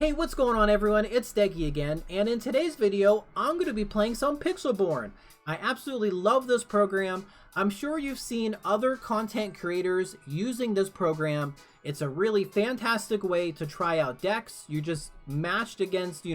Hey, what's going on everyone? It's Deggy again, and in today's video, I'm going to be playing some Pixelborn. I absolutely love this program. I'm sure you've seen other content creators using this program. It's a really fantastic way to try out decks. You're just matched against,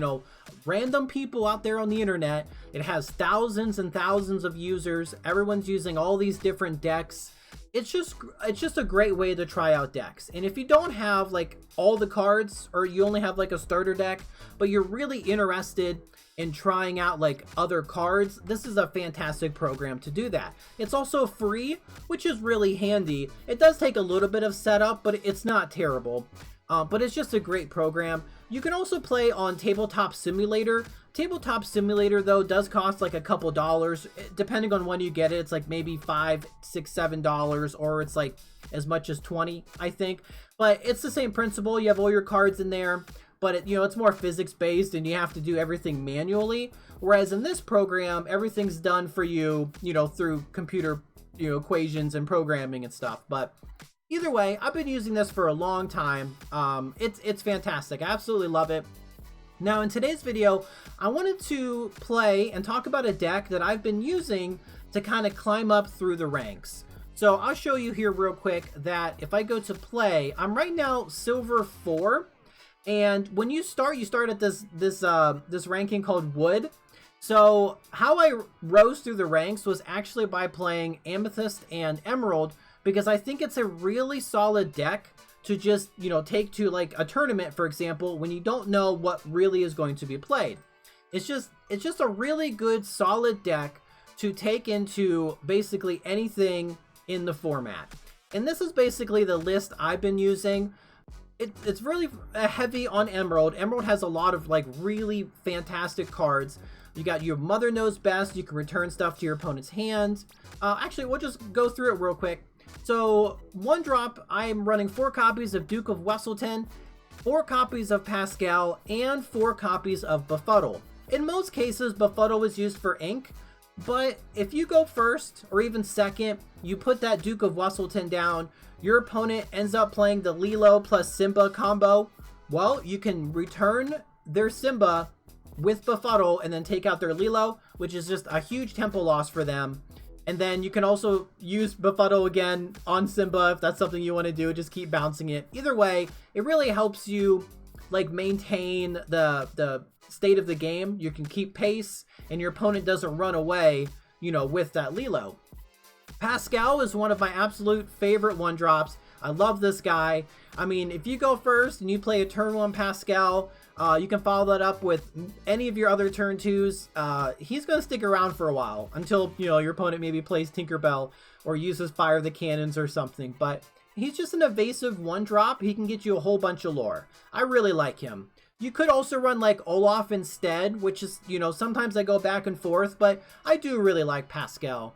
random people out there on the internet. It has thousands and thousands of users. Everyone's using all these different decks. It's just a great way to try out decks. And if you don't have like all the cards, or you only have like a starter deck, but you're really interested in trying out like other cards, this is a fantastic program to do that. It's also free, which is really handy. It does take a little bit of setup, but it's not terrible. But it's just a great program. You can also play on Tabletop Simulator. Tabletop Simulator though does cost like a couple dollars, depending on when you get it. It's like maybe $5, $6, $7, or it's like as much as 20, I think. But it's the same principle. You have all your cards in there, but it's more physics based and you have to do everything manually. Whereas in this program, everything's done for you, through computer, equations and programming and stuff. But either way, I've been using this for a long time. It's fantastic. I absolutely love it. Now in today's video, I wanted to play and talk about a deck that I've been using to kind of climb up through the ranks. So I'll show you here real quick that if I go to play, I'm right now silver 4. And when you start at this ranking called Wood. So how I rose through the ranks was actually by playing Amethyst and Emerald, because I think it's a really solid deck to just, take to like a tournament, for example, when you don't know what really is going to be played. It's just a really good solid deck to take into basically anything in the format. And this is basically the list I've been using. It's really heavy on Emerald. Emerald has a lot of like really fantastic cards. You got your Mother Knows Best. You can return stuff to your opponent's hand. Actually, we'll just go through it real quick. So, one drop, I'm running 4 copies of Duke of Wesselton, 4 copies of Pascal, and 4 copies of Befuddle. In most cases, Befuddle is used for ink, but if you go first, or even second, you put that Duke of Wesselton down, your opponent ends up playing the Lilo plus Simba combo. Well, you can return their Simba with Befuddle and then take out their Lilo, which is just a huge tempo loss for them. And then you can also use Befuddle again on Simba if that's something you want to do. Just keep bouncing it. Either way, it really helps you like maintain the state of the game. You can keep pace and your opponent doesn't run away, with that Lilo. Pascal is one of my absolute favorite 1-drops. I love this guy. I mean, if you go first and you play a turn 1 Pascal, you can follow that up with any of your other turn 2s. He's going to stick around for a while until, your opponent maybe plays Tinkerbell or uses Fire the Cannons or something. But he's just an evasive 1-drop. He can get you a whole bunch of lore. I really like him. You could also run like Olaf instead, which is, sometimes I go back and forth, but I do really like Pascal.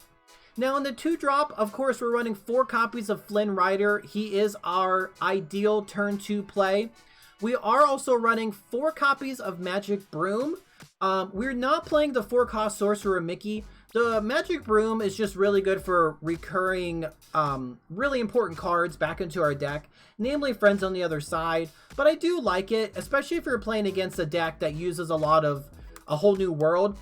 Now in the 2-drop, of course, we're running 4 copies of Flynn Rider. He is our ideal turn 2 play. We are also running 4 copies of Magic Broom. We're not playing the 4-cost Sorcerer Mickey. The Magic Broom is just really good for recurring, really important cards back into our deck, namely Friends on the Other Side. But I do like it, especially if you're playing against a deck that uses a Whole New World.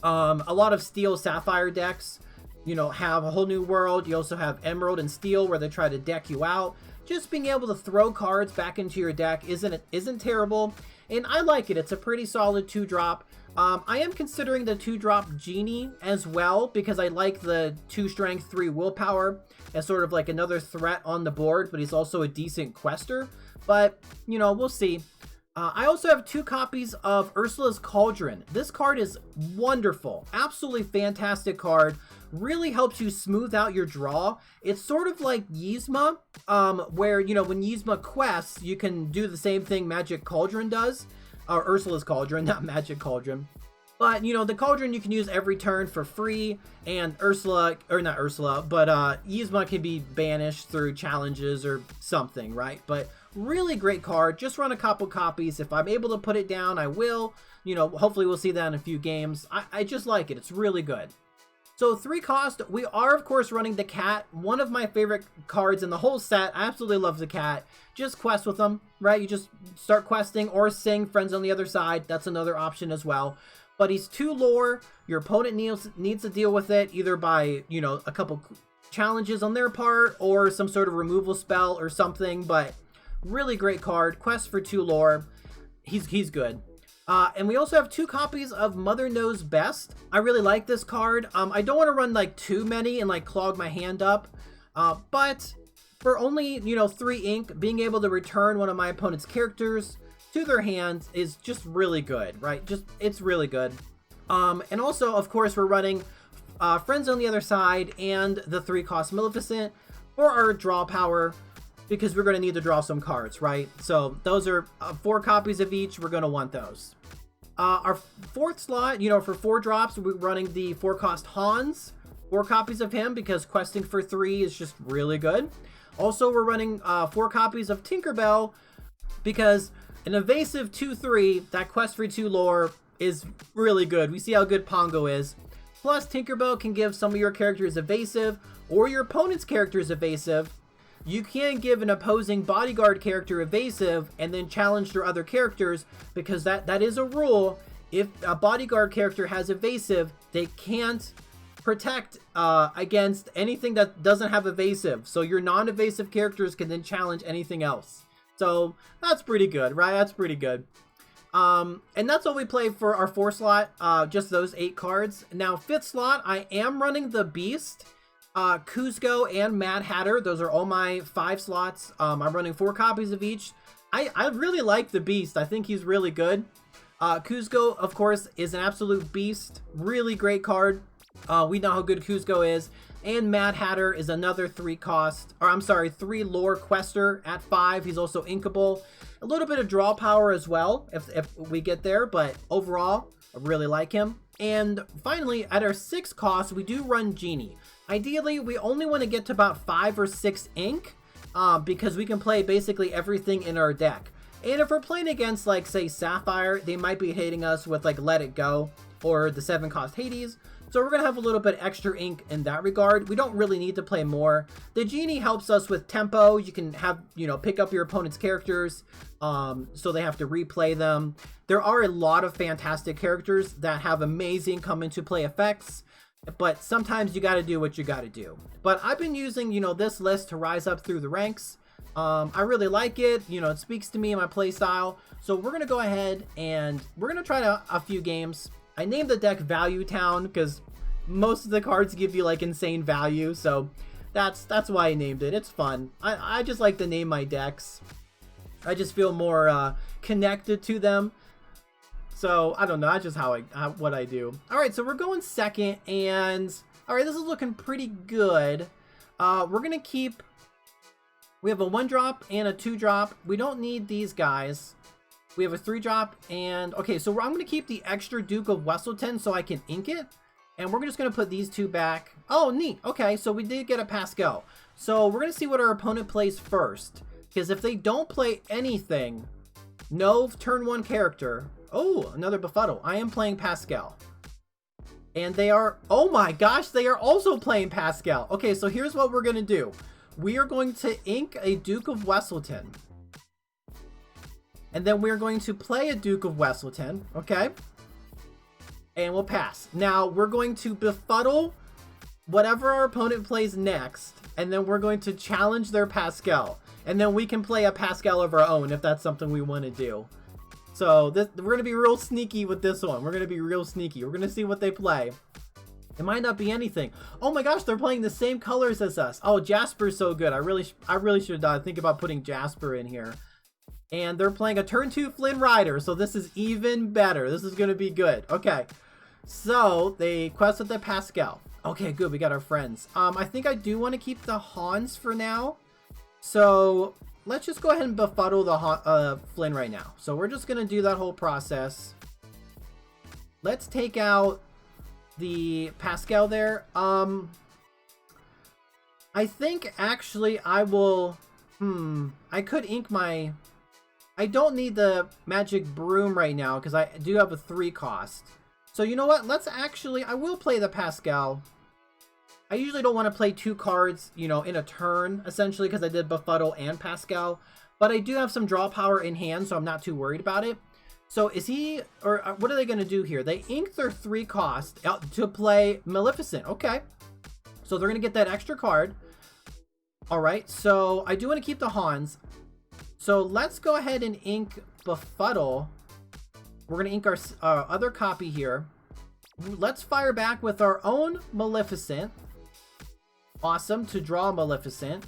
A lot of Steel Sapphire decks, have a Whole New World. You also have Emerald and Steel where they try to deck you out. Just being able to throw cards back into your deck isn't terrible, and I like it. It's a pretty solid 2-drop. I am considering the 2-drop Genie as well because I like the 2 strength, 3 willpower as sort of like another threat on the board, but he's also a decent quester. But we'll see. I also have 2 copies of Ursula's Cauldron. This card is wonderful, absolutely fantastic card. Really helps you smooth out your draw. It's sort of like Yzma, where, when Yzma quests, you can do the same thing Magic Cauldron does. Or Ursula's Cauldron, not Magic Cauldron. But, the Cauldron you can use every turn for free, and Yzma can be banished through challenges or something, right? But really great card. Just run a couple copies. If I'm able to put it down, I will. Hopefully we'll see that in a few games. I just like it. It's really good. So 3 cost, we are of course running the cat, one of my favorite cards in the whole set. I absolutely love the cat. Just quest with them, right? You just start questing or sing Friends on the Other Side. That's another option as well. But he's 2 lore. Your opponent needs to deal with it either by, you know, a couple challenges on their part or some sort of removal spell or something. But really great card. Quest for 2 lore. He's good. And we also have 2 copies of Mother Knows Best. I really like this card. I don't want to run like too many and like clog my hand up. But for only, you know, 3 ink, being able to return one of my opponent's characters to their hand is just really good, right? It's really good. And also, of course, we're running Friends on the Other Side and the 3 cost Maleficent for our draw power, because we're going to need to draw some cards, right? So those are 4 copies of each. We're going to want those. Our 4th slot, you know, for 4 drops, we're running the 4 cost Hans, 4 copies of him, because questing for 3 is just really good. Also, we're running 4 copies of Tinkerbell, because an evasive 2/3, that quest for 2 lore is really good. We see how good Pongo is. Plus, Tinkerbell can give some of your characters evasive, or your opponent's characters evasive. You can give an opposing bodyguard character evasive and then challenge their other characters, because that is a rule. If a bodyguard character has evasive, they can't protect against anything that doesn't have evasive. So your non-evasive characters can then challenge anything else. So that's pretty good, right? That's pretty good. And that's all we play for our 4 slot, just those 8 cards. Now 5th slot, I am running the Beast, Kuzco, and Mad Hatter. Those are all my 5 slots. I'm running 4 copies of each. I really like the Beast. I think he's really good. Kuzco, of course, is an absolute beast. Really great card. We know how good Kuzco is. And Mad Hatter is another 3 lore quester at 5. He's also inkable. A little bit of draw power as well if we get there, but overall, I really like him. And finally, at our 6 cost, we do run Genie. Ideally, we only want to get to about 5 or 6 ink, because we can play basically everything in our deck. And if we're playing against, like, say, Sapphire, they might be hitting us with, like, Let It Go or the 7 cost Hades. So we're going to have a little bit extra ink in that regard. We don't really need to play more. The Genie helps us with tempo. You can have, you know, pick up your opponent's characters, so they have to replay them. There are a lot of fantastic characters that have amazing come into play effects, but sometimes you got to do what you got to do. But I've been using, you know, this list to rise up through the ranks. I really like it. You know, it speaks to me and my play style. So we're going to go ahead and we're going to try a few games. I named the deck Value Town because most of the cards give you like insane value, so that's why I named it. It's fun. I just like to name my decks. I just feel more connected to them. So I don't know. That's just what I do. All right, so we're going 2nd, and all right, this is looking pretty good. We're gonna keep. We have a 1-drop and a 2-drop. We don't need these guys. We have a 3-drop, and okay, so I'm going to keep the extra Duke of Wesselton so I can ink it, and we're just going to put these 2 back. Oh, neat. Okay, so we did get a Pascal. So we're going to see what our opponent plays first, because if they don't play anything, no turn 1 character. Oh, another Befuddle. I am playing Pascal. And they are, oh my gosh, they are also playing Pascal. Okay, so here's what we're going to do. We are going to ink a Duke of Wesselton. And then we're going to play a Duke of Wesselton, okay? And we'll pass. Now, we're going to befuddle whatever our opponent plays next, and then we're going to challenge their Pascal. And then we can play a Pascal of our own if that's something we want to do. So, we're going to be real sneaky with this one. We're going to be real sneaky. We're going to see what they play. It might not be anything. Oh my gosh, they're playing the same colors as us. Oh, Jasper's so good. I really should think about putting Jasper in here. And they're playing a turn 2 Flynn Rider, so this is even better. This is going to be good. Okay, so they quest with the Pascal. Okay, good, we got our friends. I think I do want to keep the Hans for now. So let's just go ahead and befuddle the Flynn right now. So we're just going to do that whole process. Let's take out the Pascal there. I think actually I will... I could ink my... I don't need the Magic Broom right now because I do have a 3 cost. So you know what? Let's actually... I will play the Pascal. I usually don't want to play 2 cards, you know, in a turn, essentially, because I did Befuddle and Pascal. But I do have some draw power in hand, so I'm not too worried about it. So is he, or what are they going to do here? They ink their 3 cost to play Maleficent. Okay. So they're going to get that extra card. All right. So I do want to keep the Hans. So let's go ahead and ink Befuddle. We're going to ink our other copy here. Let's fire back with our own Maleficent. Awesome, to draw Maleficent.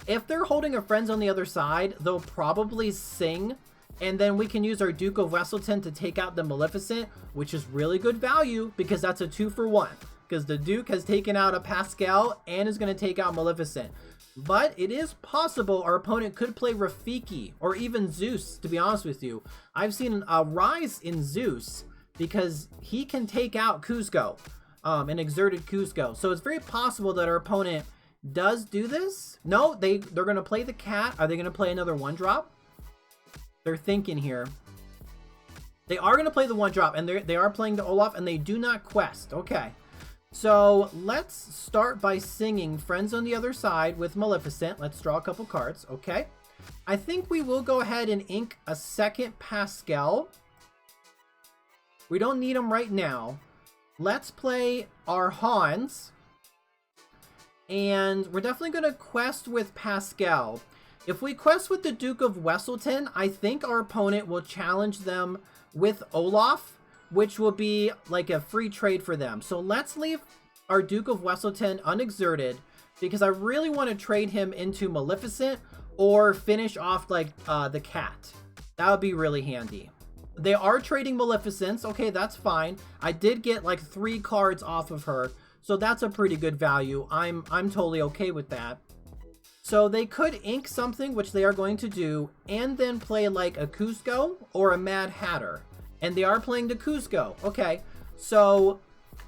If they're holding a Friends on the other side, they'll probably sing, and then we can use our Duke of Wesselton to take out the Maleficent, which is really good value because that's a 2-for-1. Because the Duke has taken out a Pascal and is going to take out Maleficent. But it is possible our opponent could play Rafiki or even Zeus, to be honest with you. I've seen a rise in Zeus because he can take out Kuzco. An exerted Kuzco. So it's very possible that our opponent does do this. No, they're going to play the cat. Are they going to play another 1-drop? They're thinking here. They are going to play the 1-drop, and they are playing the Olaf, and they do not quest. Okay. So let's start by singing Friends on the Other Side with Maleficent. Let's draw a couple cards. Okay. I think we will go ahead and ink a second Pascal. We don't need them right now. Let's play our Hans. And we're definitely going to quest with Pascal. If we quest with the Duke of Wesselton, I think our opponent will challenge them with Olaf, which will be like a free trade for them. So let's leave our Duke of Wesselton unexerted because I really want to trade him into Maleficent or finish off like the cat. That would be really handy. They are trading Maleficents. Okay, that's fine. I did get like 3 cards off of her, so that's a pretty good value. I'm totally okay with that. So they could ink something, which they are going to do, and then play like a Kuzco or a Mad Hatter. And they are playing the Kuzco. Okay, so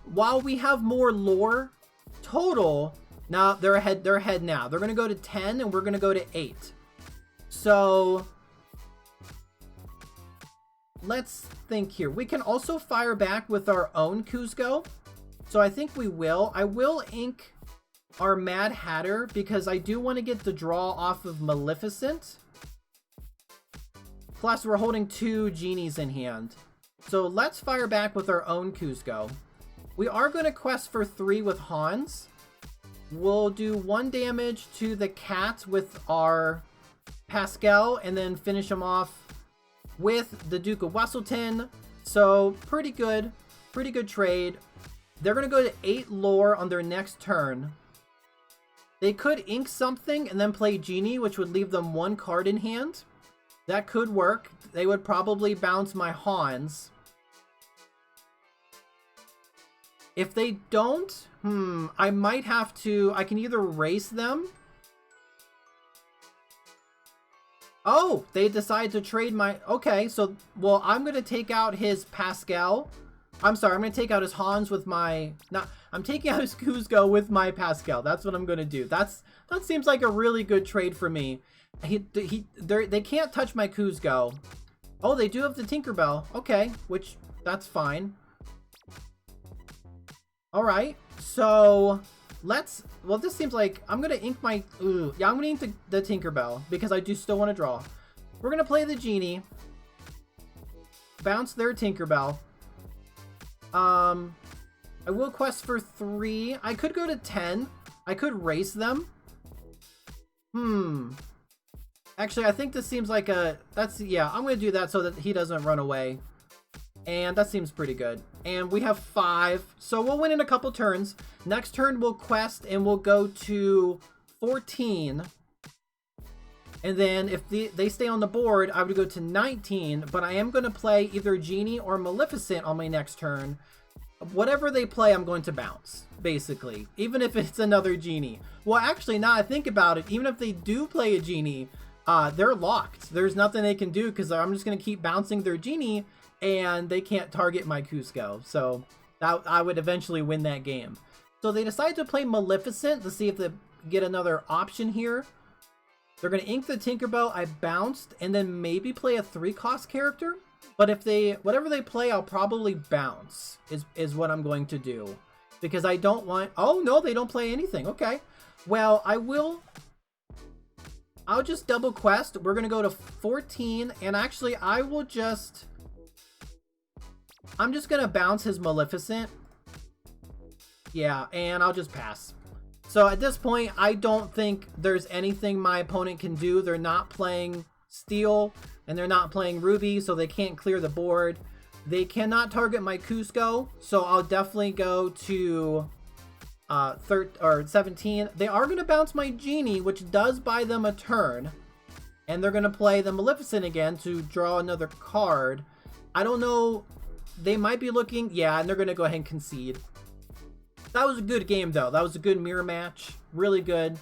while we have more lore total, now they're ahead now. They're going to go to 10 and we're going to go to 8. So let's think here. We can also fire back with our own Kuzco. So I think we will. I will ink our Mad Hatter because I do want to get the draw off of Maleficent. Plus, we're holding 2 genies in hand. So let's fire back with our own Kuzco. We are going to quest for 3 with Hans. We'll do 1 damage to the cat with our Pascal and then finish him off with the Duke of Wesselton. So pretty good trade. They're going to go to 8 lore on their next turn. They could ink something and then play Genie, which would leave them 1 card in hand. That could work. They would probably bounce my Hans. If they don't, I might have to, I can either race them. Oh, they decide to trade my, okay, so, well, I'm going to take out his Pascal. I'm sorry, I'm going to take out his Hans with my, I'm taking out his Kuzco with my Pascal. That's what I'm going to do. That seems like a really good trade for me. They can't touch my Kuzco. Oh, they do have the Tinkerbell. Okay, which, that's fine. All right, so let's, well, this seems like I'm going to ink my, yeah, I'm going to ink the Tinkerbell because I do still want to draw. We're going to play the Genie. Bounce their Tinkerbell. I will quest for 3. I could go to 10. I could race them. Actually, I think this seems like a, yeah, I'm going to do that so that he doesn't run away. And that seems pretty good. And we have 5. So we'll win in a couple turns. Next turn, we'll quest and we'll go to 14. And then if they stay on the board, I would go to 19. But I am going to play either Genie or Maleficent on my next turn. Whatever they play, I'm going to bounce, basically. Even if it's another Genie. Well, actually, now I think about it, even if they do play a Genie, they're locked. There's nothing they can do because I'm just going to keep bouncing their Genie. And they can't target my Kuzco, so I would eventually win that game. So they decide to play Maleficent to see if they get another option here. They're going to ink the Tinkerbell. I bounced, and then maybe play a 3-cost character. But if whatever they play, I'll probably bounce, is what I'm going to do. because I don't want... Oh, no, they don't play anything. Okay. Well, I'll just double quest. We're going to go to 14, and actually, I'm just going to bounce his Maleficent. Yeah, and I'll just pass. So at this point, I don't think there's anything my opponent can do. They're not playing Steel, and they're not playing Ruby, so they can't clear the board. They cannot target my Cusco, so I'll definitely go to 17. They are going to bounce my Genie, which does buy them a turn. And they're going to play the Maleficent again to draw another card. I don't know. They might be looking... Yeah, and they're going to go ahead and concede. That was a good game, though. That was a good mirror match. Really good.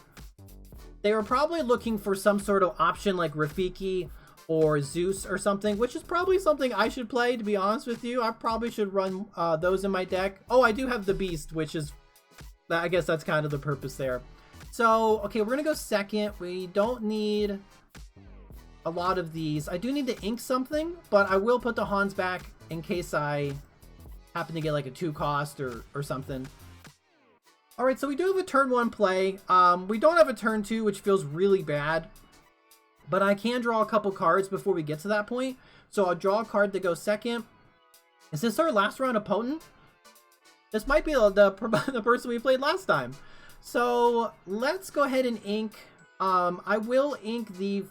They were probably looking for some sort of option like Rafiki or Zeus or something, which is probably something I should play, to be honest with you. I probably should run those in my deck. Oh, I do have the Beast, which is... I guess that's kind of the purpose there. So, okay, we're going to go second. We don't need a lot of these. I do need to ink something, but I will put the Hans back in case I happen to get like a 2 cost or something. Alright, so we do have a turn 1 play. We don't have a turn 2, which feels really bad. But I can draw a couple cards before we get to that point. So I'll draw a card to go second. Is this our last round opponent? This might be the person we played last time. So let's go ahead and ink. I will ink the...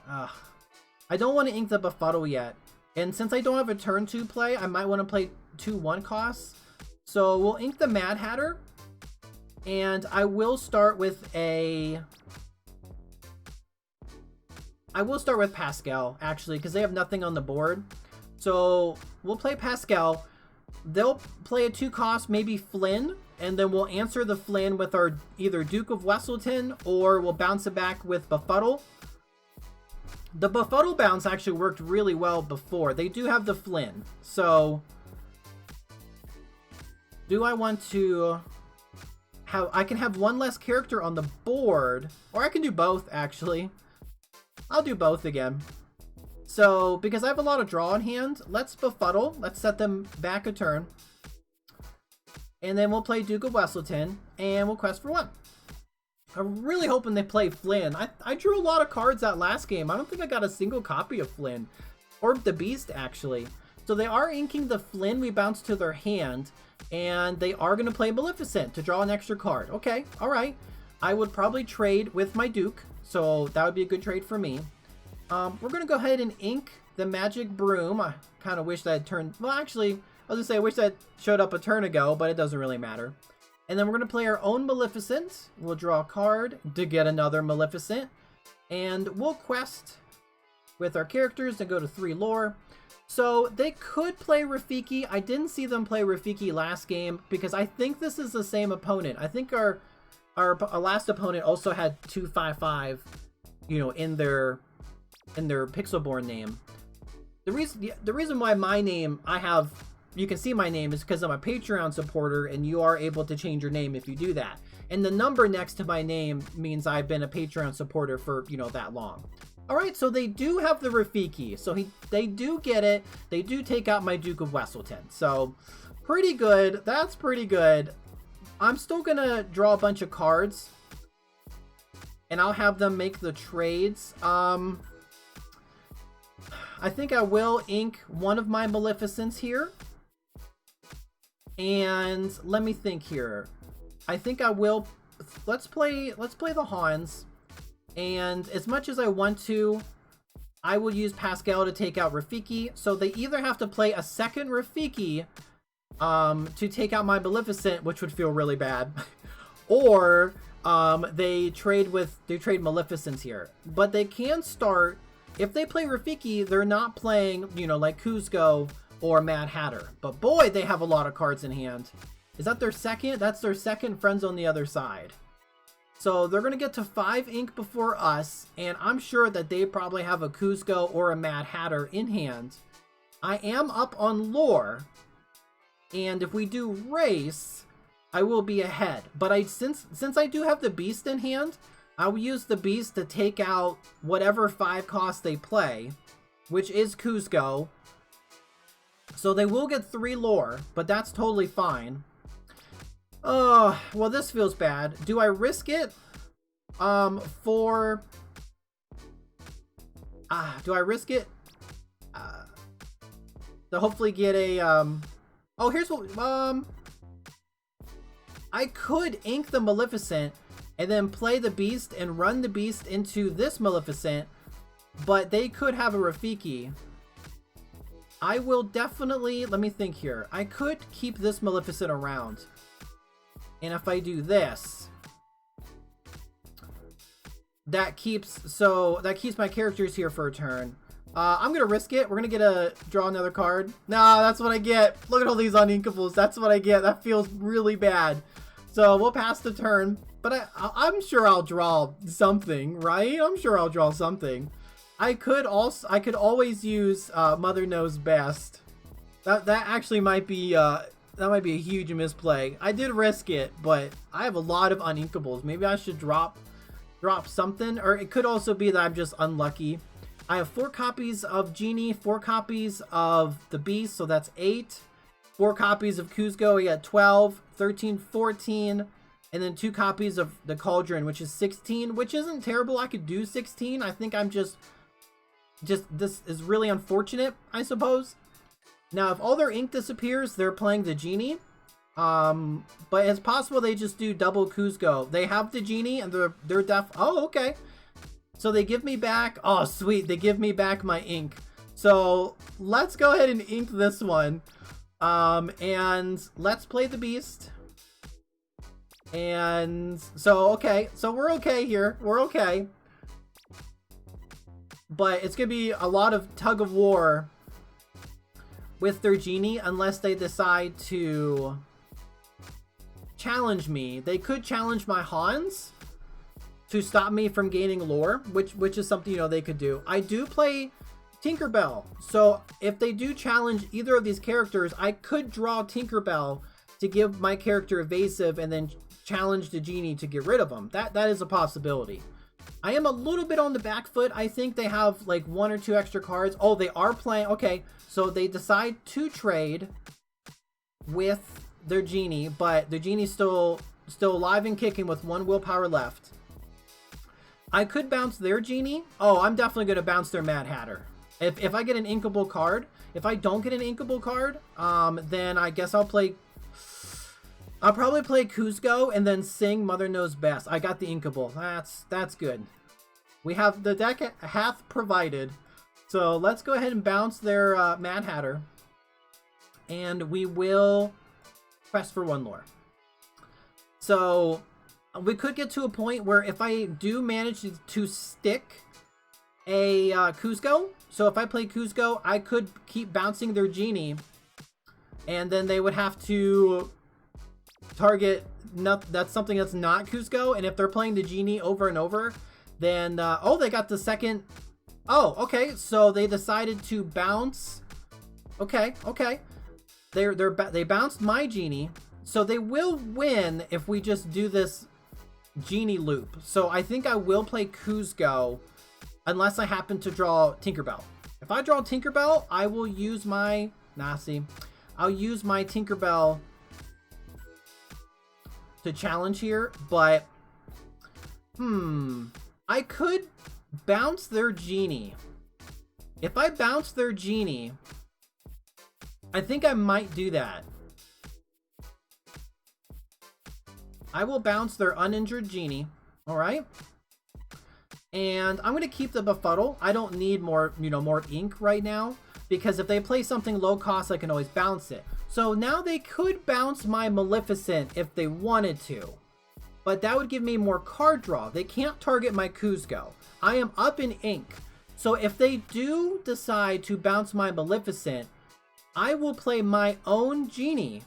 I don't want to ink the Befuddle yet. And since I don't have a turn 2 play, I might want to play 2 1 costs. So we'll ink the Mad Hatter. And I will start with a... I will start with Pascal, actually, because they have nothing on the board. So we'll play Pascal. They'll play a 2 cost, maybe Flynn, and then we'll answer the Flynn with our either Duke of Wesselton, or we'll bounce it back with Befuddle. The Befuddle bounce actually worked really well before. They do have the Flynn. So do I want to... I can have 1 less character on the board, or I can do both, actually. I'll do both again. So, because I have a lot of draw in hand, let's Befuddle. Let's set them back a turn. And then we'll play Duke of Wesselton, and we'll quest for 1. I'm really hoping they play Flynn. I drew a lot of cards that last game. I don't think I got a single copy of Flynn. Or the Beast, actually. So they are inking the Flynn we bounced to their hand. And they are going to play Maleficent to draw an extra card. Okay, alright. I would probably trade with my Duke. So that would be a good trade for me. We're going to go ahead and ink the Magic Broom. I kind of wish that had turned... Well, actually, I was going to say I wish that showed up a turn ago, but it doesn't really matter. And then we're going to play our own Maleficent. We'll draw a card to get another Maleficent. And we'll quest with our characters to go to 3 lore. So they could play Rafiki. I didn't see them play Rafiki last game because I think this is the same opponent. I think our last opponent also had 255, you know, in their Pixelborn name. The reason why my name you can see my name is because I'm a Patreon supporter, and you are able to change your name if you do that. And the number next to my name means I've been a Patreon supporter for, you know, that long. Alright, so they do have the Rafiki. So they do get it. They do take out my Duke of Wesselton. So, pretty good. That's pretty good. I'm still going to draw a bunch of cards. And I'll have them make the trades. I think I will ink one of my Maleficents here. And let me think here. I think I will... Let's play the Hans. And as much as I want to, I will use Pascal to take out Rafiki. So they either have to play a second Rafiki to take out my Maleficent, which would feel really bad, or they trade Maleficents here. But they can start, if they play Rafiki, they're not playing, you know, like Cusco or Mad Hatter. But boy, they have a lot of cards in hand. Is that their second? That's their second Friends on the Other Side. So they're going to get to 5 ink before us, and I'm sure that they probably have a Cusco or a Mad Hatter in hand. I am up on lore, and if we do race, I will be ahead. But since I do have the Beast in hand, I will use the Beast to take out whatever 5 cost they play, which is Cusco. So they will get 3 lore, but that's totally fine. Oh, well, this feels bad. Do I risk it? For... do I risk it? To hopefully get a, Oh, here's what, I could ink the Maleficent and then play the Beast and run the Beast into this Maleficent, but they could have a Rafiki. I will definitely, let me think here. I could keep this Maleficent around. And if I do this, that keeps my characters here for a turn. I'm gonna risk it. We're gonna draw another card. Nah, that's what I get. Look at all these uninkables. That's what I get. That feels really bad. So we'll pass the turn. But I'm sure I'll draw something, right? I'm sure I'll draw something. I could always use Mother Knows Best. That actually might be a huge misplay. I did risk it, but I have a lot of uninkables. Maybe I should drop something, or it could also be that I'm just unlucky. I have 4 copies of Genie, 4 copies of the Beast, so that's 8. 4 copies of Kuzco, I got 12, 13, 14, and then 2 copies of the Cauldron, which is 16, which isn't terrible. I could do 16. I think I'm just this is really unfortunate, I suppose. Now, if all their ink disappears, they're playing the Genie. But it's possible they just do double Kuzco. They have the Genie and they're oh, okay. So they give me back, oh sweet, they give me back my ink. So let's go ahead and ink this one. And let's play the Beast. And so, okay, so we're okay here. We're okay. But it's gonna be a lot of tug of war with their Genie unless they decide to challenge me. They could challenge my Hans to stop me from gaining lore, which is something, you know, they could do. I do play Tinkerbell, so if they do challenge either of these characters, I could draw Tinkerbell to give my character evasive and then challenge the Genie to get rid of them. That is a possibility. I am a little bit on the back foot. I think they have like 1 or 2 extra cards. Oh, they are playing, okay, so they decide to trade with their Genie, but the Genie's still alive and kicking with 1 willpower left. I could bounce their Genie. Oh, I'm definitely going to bounce their Mad Hatter. If I get an inkable card, if I don't get an inkable card, then I guess I'll probably play Kuzco and then sing Mother Knows Best. I got the inkable. That's good. We have the deck hath provided. So let's go ahead and bounce their Mad Hatter. And we will quest for 1 lore. So we could get to a point where if I do manage to stick a Kuzco, so if I play Kuzco, I could keep bouncing their Genie, and then they would have to target that's something that's not Kuzco, and if they're playing the Genie over and over, then oh, they got the second. Oh, okay, so they decided to bounce. Okay, they bounced my Genie, so they will win if we just do this Genie loop. So I think I will play Kuzco unless I happen to draw Tinkerbell. If I draw Tinkerbell, I will use my I'll use my Tinkerbell to challenge here, but I could bounce their Genie. If I bounce their Genie, I think I might do that. I will bounce their uninjured Genie. Alright. And I'm going to keep the Befuddle. I don't need more, more ink right now, because if they play something low cost, I can always bounce it. So now they could bounce my Maleficent if they wanted to, but that would give me more card draw. They can't target my Kuzco. I am up in ink. So if they do decide to bounce my Maleficent, I will play my own Genie,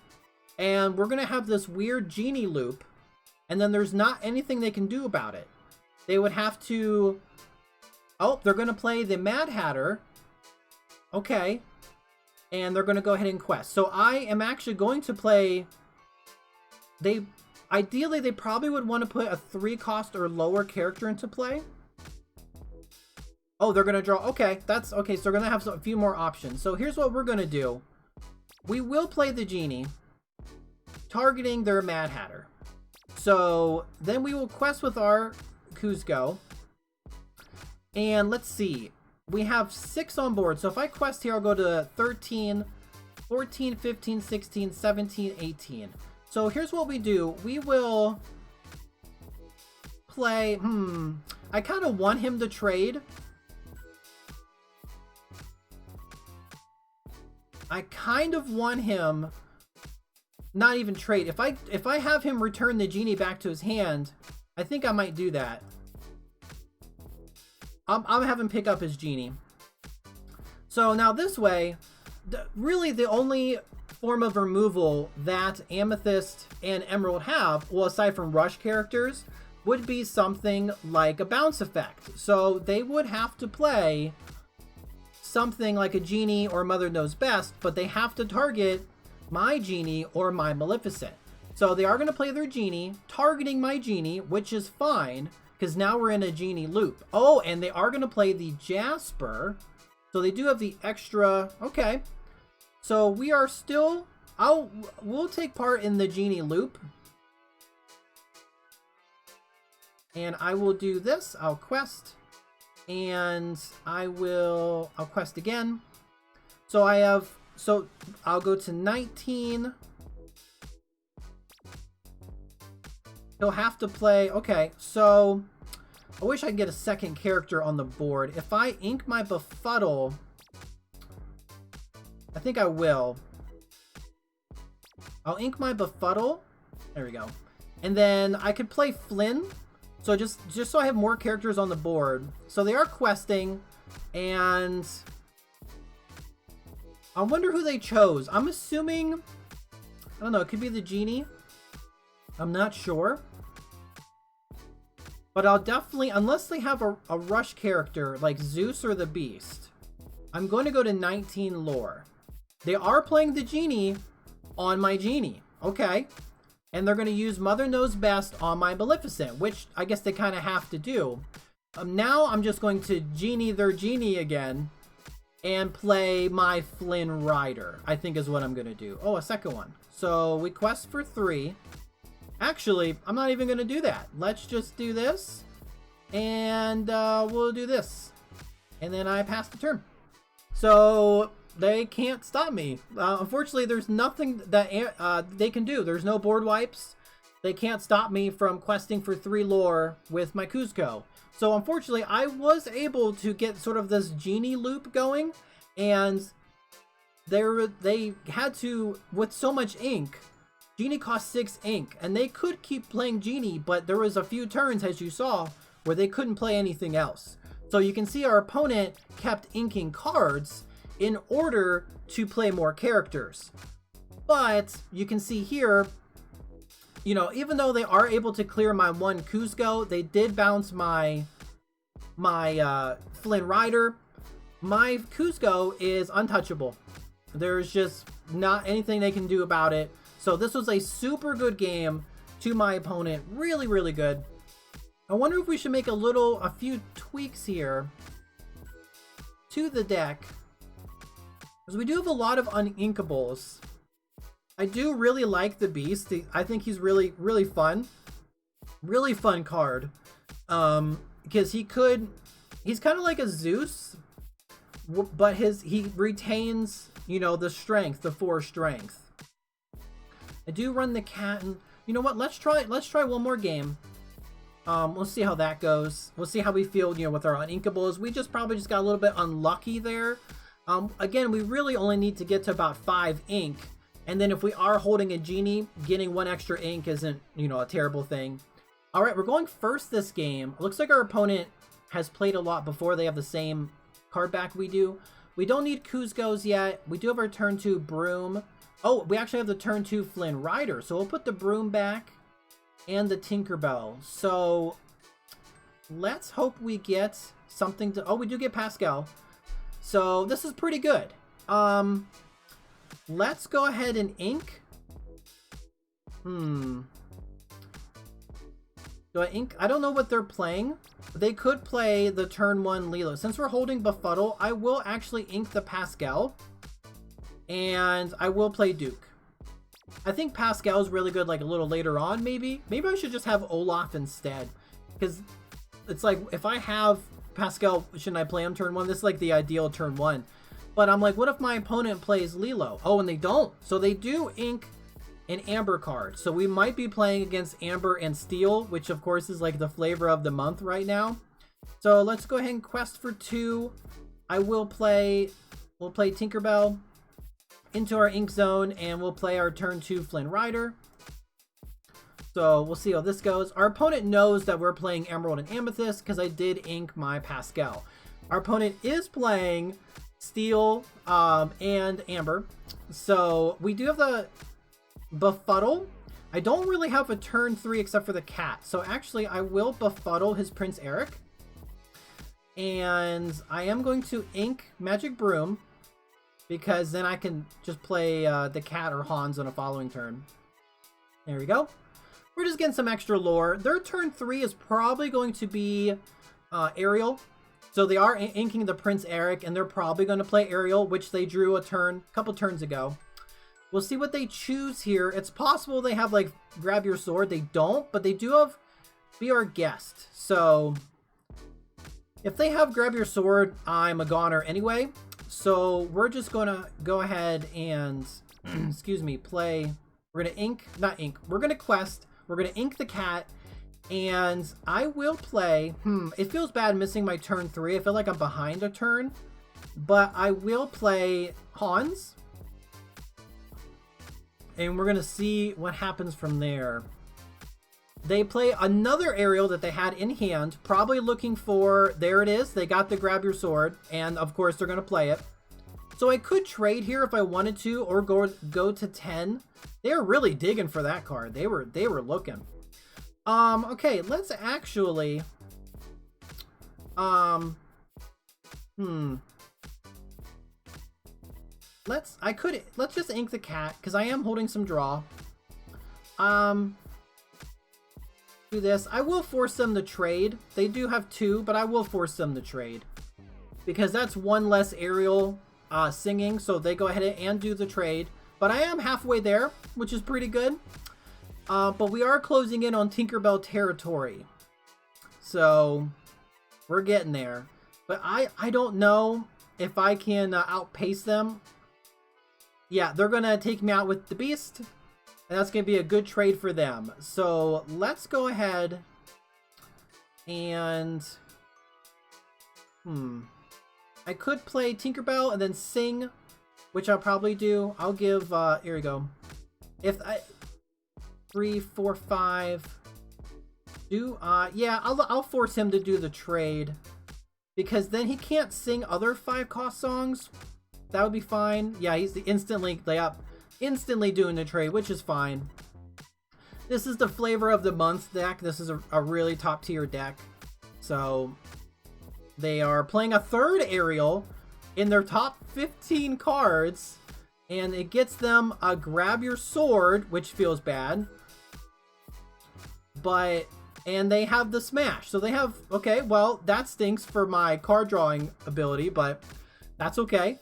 and we're going to have this weird Genie loop, and then there's not anything they can do about it. They would have to... Oh, they're going to play the Mad Hatter. Okay. And they're going to go ahead and quest. So I am actually going to play... Ideally, they probably would want to put a 3 cost or lower character into play. Oh, they're going to draw... Okay, that's... Okay, so they're going to have a few more options. So here's what we're going to do. We will play the Genie targeting their Mad Hatter. So then we will quest with our Kuzco. And let's see. We have 6 on board. So if I quest here, I'll go to 13, 14, 15, 16, 17, 18. So here's what we do. We will play... I kind of want him to trade. I kind of want him not even trade. If I have him return the genie back to his hand, I think I might do that. I'm having him pick up his genie. So now this way, really the only form of removal that Amethyst and Emerald have, well, aside from rush characters, would be something like a bounce effect. So they would have to play something like a genie or Mother Knows Best, but they have to target my genie or my Maleficent. So they are going to play their genie, targeting my genie, which is fine, because now we're in a genie loop. Oh, and they are going to play the Jasper. So they do have the extra... Okay. So we are still... We'll take part in the genie loop. And I will do this. I'll quest. And I'll quest again. So I have... So I'll go to 19. He'll have to play... Okay, so... I wish I could get a second character on the board. If I ink my Befuddle... I think I will. I'll ink my Befuddle. There we go. And then I could play Flynn. So just so I have more characters on the board. So they are questing. And... I wonder who they chose. I'm assuming... I don't know. It could be the genie. I'm not sure. But I'll definitely... Unless they have a rush character like Zeus or the Beast, I'm going to go to 19 lore. They are playing the genie on my genie. Okay. And they're going to use Mother Knows Best on my Maleficent, which I guess they kind of have to do. Now I'm just going to genie their genie again and play my Flynn Rider, I think is what I'm going to do. Oh, a second one. So we quest for 3. Actually, I'm not even going to do that. Let's just do this. And we'll do this. And then I pass the turn. So they can't stop me. Unfortunately, there's nothing that they can do. There's no board wipes. They can't stop me from questing for 3 lore with my Kuzco. So unfortunately, I was able to get sort of this genie loop going. And they had to, with so much ink, genie cost 6 ink. And they could keep playing genie, but there was a few turns, as you saw, where they couldn't play anything else. So you can see our opponent kept inking cards in order to play more characters. But you can see here, you know, even though they are able to clear my 1 Kuzco, they did bounce my Flynn Rider. My Kuzco is untouchable. There's just not anything they can do about it. So this was a super good game to my opponent. Really, really good. I wonder if we should make a few tweaks here to the deck, because we do have a lot of uninkables. I do really like the Beast. I think he's really, really fun. Really fun card. Because he's kind of like a Zeus, but he retains, you know, the strength, the 4 strength. I do run the cat, and you know what? Let's try one more game. We'll see how that goes. We'll see how we feel, you know, with our uninkables. We probably just got a little bit unlucky there. Again, we really only need to get to about 5 ink. And then if we are holding a genie, getting 1 extra ink isn't, you know, a terrible thing. All right, we're going first this game. Looks like our opponent has played a lot before. They have the same card back we do. We don't need Kuzcos yet. We do have our turn 2 Broom. Oh, we actually have the turn 2 Flynn Rider. So we'll put the Broom back and the Tinkerbell. So let's hope we get something to... Oh, we do get Pascal. So this is pretty good. Let's go ahead and ink. Do I ink? I don't know what they're playing. They could play the turn 1 Lilo. Since we're holding Befuddle, I will actually ink the Pascal. And I will play Duke. I think Pascal's really good like a little later on, maybe. Maybe I should just have Olaf instead. Because it's like, if I have Pascal, shouldn't I play him turn 1? This is like the ideal turn 1. But I'm like, what if my opponent plays Lilo? Oh, and they don't. So they do ink an Amber card. So we might be playing against Amber and Steel, which of course is like the flavor of the month right now. So let's go ahead and quest for 2. We'll play Tinkerbell into our ink zone, and we'll play our turn 2 Flynn Rider. So we'll see how this goes. Our opponent knows that we're playing Emerald and Amethyst because I did ink my Pascal. Our opponent is playing Steel and Amber. So we do have the Befuddle. I don't really have a turn 3 except for the cat. So actually I will Befuddle his Prince Eric. And I am going to ink Magic Broom, because then I can just play the cat or Hans on a following turn. There we go. We're just getting some extra lore. Their turn 3 is probably going to be Ariel. So they are inking the Prince Eric, and they're probably going to play Ariel, which they drew a couple turns ago. We'll see what they choose here. It's possible they have like Grab Your Sword. They don't, but they do have Be Our Guest. So if they have Grab Your Sword, I'm a goner anyway. So we're just gonna go ahead and, excuse me, play. We're gonna we're gonna quest. We're gonna ink the cat, and I will play, it feels bad missing my turn 3. I feel like I'm behind a turn, but I will play Hans, and we're gonna see what happens from there. They play another Ariel that they had in hand, probably looking for, there it is, they got the Grab Your Sword, and of course they're going to play it. So I could trade here if I wanted to, or go to 10. They're really digging for that card. They were looking. Okay, let's actually, let's just ink the cat, because I am holding some draw. Do this. I will force them to trade. They do have 2, but I will force them to trade, because that's one less Ariel singing, so they go ahead and do the trade. But I am halfway there, which is pretty good. But we are closing in on Tinkerbell territory, so we're getting there. But I don't know if I can outpace them. Yeah, they're gonna take me out with the Beast, and that's going to be a good trade for them. So let's go ahead and, I could play Tinkerbell and then sing, which I'll probably do. I'll give, here we go. 3, 4, 5. Yeah, I'll force him to do the trade, because then he can't sing other 5-cost songs. That would be fine. Yeah, he's instantly doing the trade, which is fine. This is the flavor of the month deck. This is a really top tier deck. So they are playing a third Ariel in their top 15 cards, and it gets them a Grab Your Sword, which feels bad. And they have the Smash. So they have, okay, well, that stinks for my card drawing ability, but that's okay.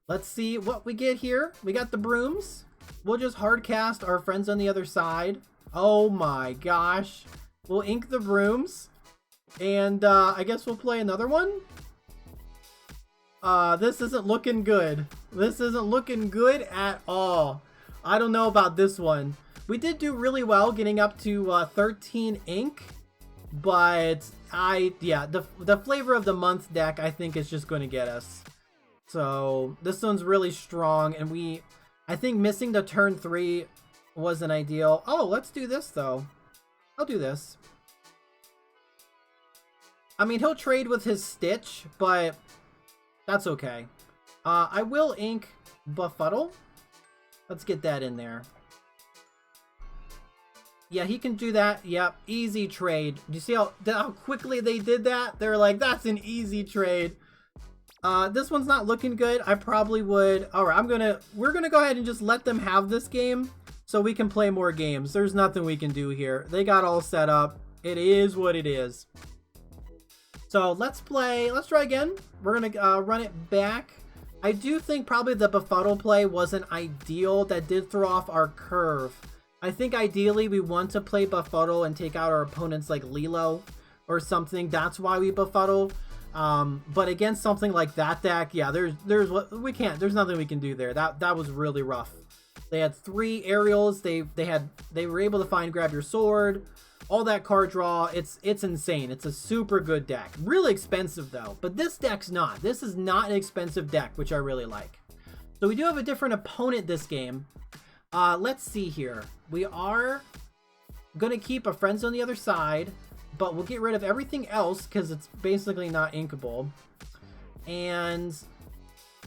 Let's see what we get here. We got the Brooms. We'll just hard cast our friends on the other side. Oh my gosh. We'll ink the Brooms. And I guess we'll play another one. This isn't looking good. This isn't looking good at all. I don't know about this one. We did do really well getting up to 13 ink. But the flavor of the month deck I think is just going to get us. So this one's really strong, and I think missing the turn 3 wasn't ideal. Oh, let's do this though. I'll do this. I mean, he'll trade with his Stitch, but that's okay. I will ink Befuddle. Let's get that in there. Yeah, he can do that. Yep, easy trade. Do you see how quickly they did that? They're like, that's an easy trade. This one's not looking good. I probably would. All right, we're gonna go ahead and just let them have this game so we can play more games. There's nothing we can do here. They got all set up. It is what it is. So let's try again. We're gonna run it back. I do think probably the befuddle play wasn't ideal. That did throw off our curve. I think ideally we want to play befuddle and take out our opponents like Lilo or something. That's why we befuddle. But against something like that deck, yeah, there's nothing we can do there. That was really rough. They had 3 aerials. They were able to find grab your sword, all that card draw. It's insane. It's a super good deck. Really expensive though, but this deck's not. This is not an expensive deck, which I really like. So we do have a different opponent this game. Let's see here. We are gonna keep a friends on the other side, but we'll get rid of everything else because it's basically not inkable. And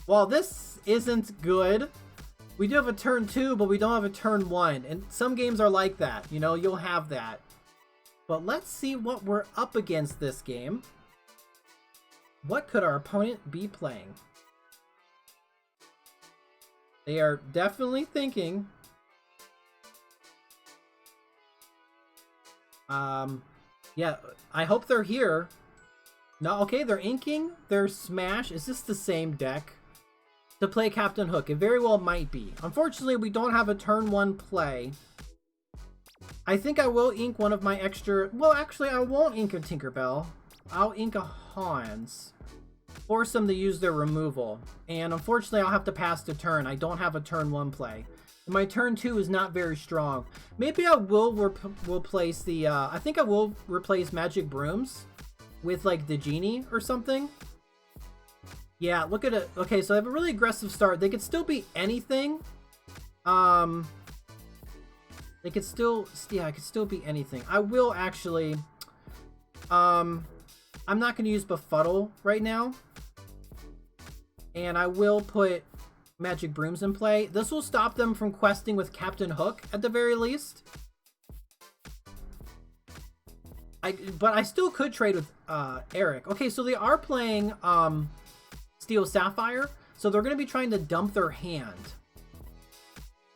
while this isn't good, we do have a turn 2, but we don't have a turn 1. And some games are like that, you know, you'll have that. But let's see what we're up against this game. What could our opponent be playing? They are definitely thinking. Yeah, I hope they're here. No, okay, they're inking. They're Smash. Is this the same deck? To play Captain Hook. It very well might be. Unfortunately, we don't have a turn 1 play. I think I will ink one of my extra... Well, actually, I won't ink a Tinkerbell. I'll ink a Hans. Force them to use their removal. And unfortunately, I'll have to pass the turn. I don't have a turn 1 play. My turn 2 is not very strong. Maybe I will replace the... I think I will replace Magic Brooms with, like, the Genie or something. Yeah, look at it. Okay, so I have a really aggressive start. They could still be anything. They could still... Yeah, it could still be anything. I will actually... I'm not going to use Befuddle right now. And I will put Magic Brooms in play. This will stop them from questing with Captain Hook at the very least. But I still could trade with Eric. Okay, so they are playing Steel Sapphire, so they're going to be trying to dump their hand.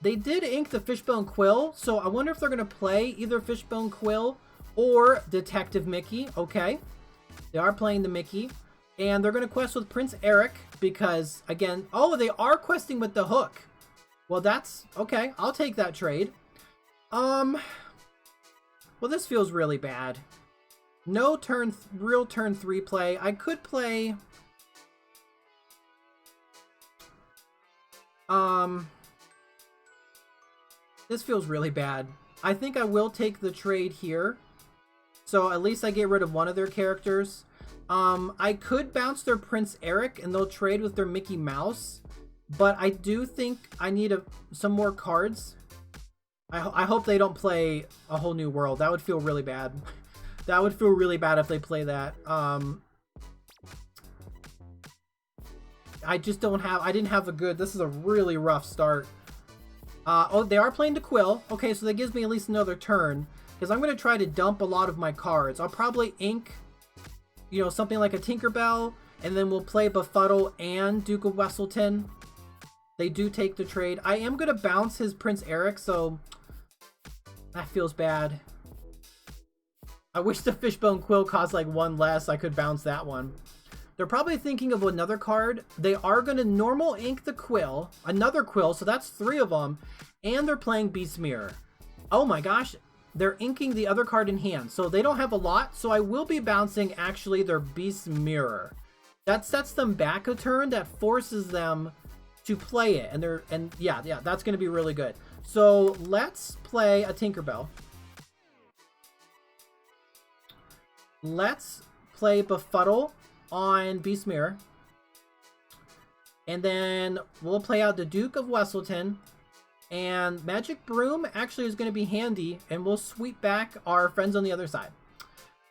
They did ink the Fishbone Quill, so I wonder if they're going to play either Fishbone Quill or Detective Mickey. Okay, they are playing the Mickey, and they're going to quest with Prince Eric because, again, oh, they are questing with the Hook. Well, that's okay. I'll take that trade. Well, this feels really bad. No real turn 3 play. I could play... This feels really bad. I think I will take the trade here. So at least I get rid of one of their characters. I could bounce their Prince Eric and they'll trade with their Mickey Mouse. But I do think I need some more cards. I hope they don't play A Whole New World. That would feel really bad. That would feel really bad if they play that. I just don't have... I didn't have a good... This is a really rough start. Oh, they are playing the Quill. Okay, so that gives me at least another turn. Because I'm going to try to dump a lot of my cards. I'll probably ink, you know, something like a Tinkerbell. And then we'll play Befuddle and Duke of Wesselton. They do take the trade. I am going to bounce his Prince Eric, so... That feels bad. I wish the Fishbone Quill cost like 1 less. I could bounce that one. They're probably thinking of another card. They are going to normal ink the Quill. Another Quill, so that's 3 of them. And they're playing Beast Mirror. Oh my gosh. They're inking the other card in hand. So they don't have a lot. So I will be bouncing actually their Beast Mirror. That sets them back a turn. That forces them to play it. And yeah, that's going to be really good. So let's play a Tinkerbell. Let's play Befuddle on Beast Mirror. And then we'll play out the Duke of Wesselton. And Magic Broom actually is going to be handy. And we'll sweep back our friends on the other side.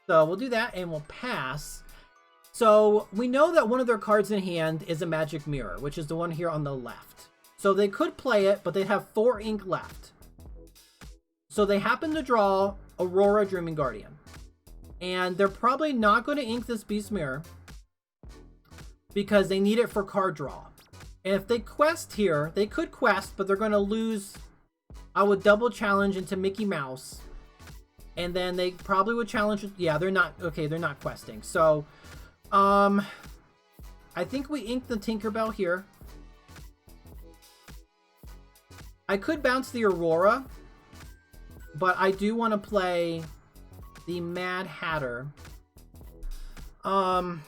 So we'll do that and we'll pass. So we know that one of their cards in hand is a Magic Mirror, which is the one here on the left. So they could play it, but they have 4 ink left. So they happen to draw Aurora Dreaming Guardian. And they're probably not going to ink this Beast Mirror because they need it for card draw. And if they quest here, they could quest, but they're going to lose. I would double challenge into Mickey Mouse. And then they probably would challenge. Yeah, they're not. Okay, they're not questing. So, I think we ink the Tinkerbell here. I could bounce the Aurora, but I do want to play the Mad Hatter. And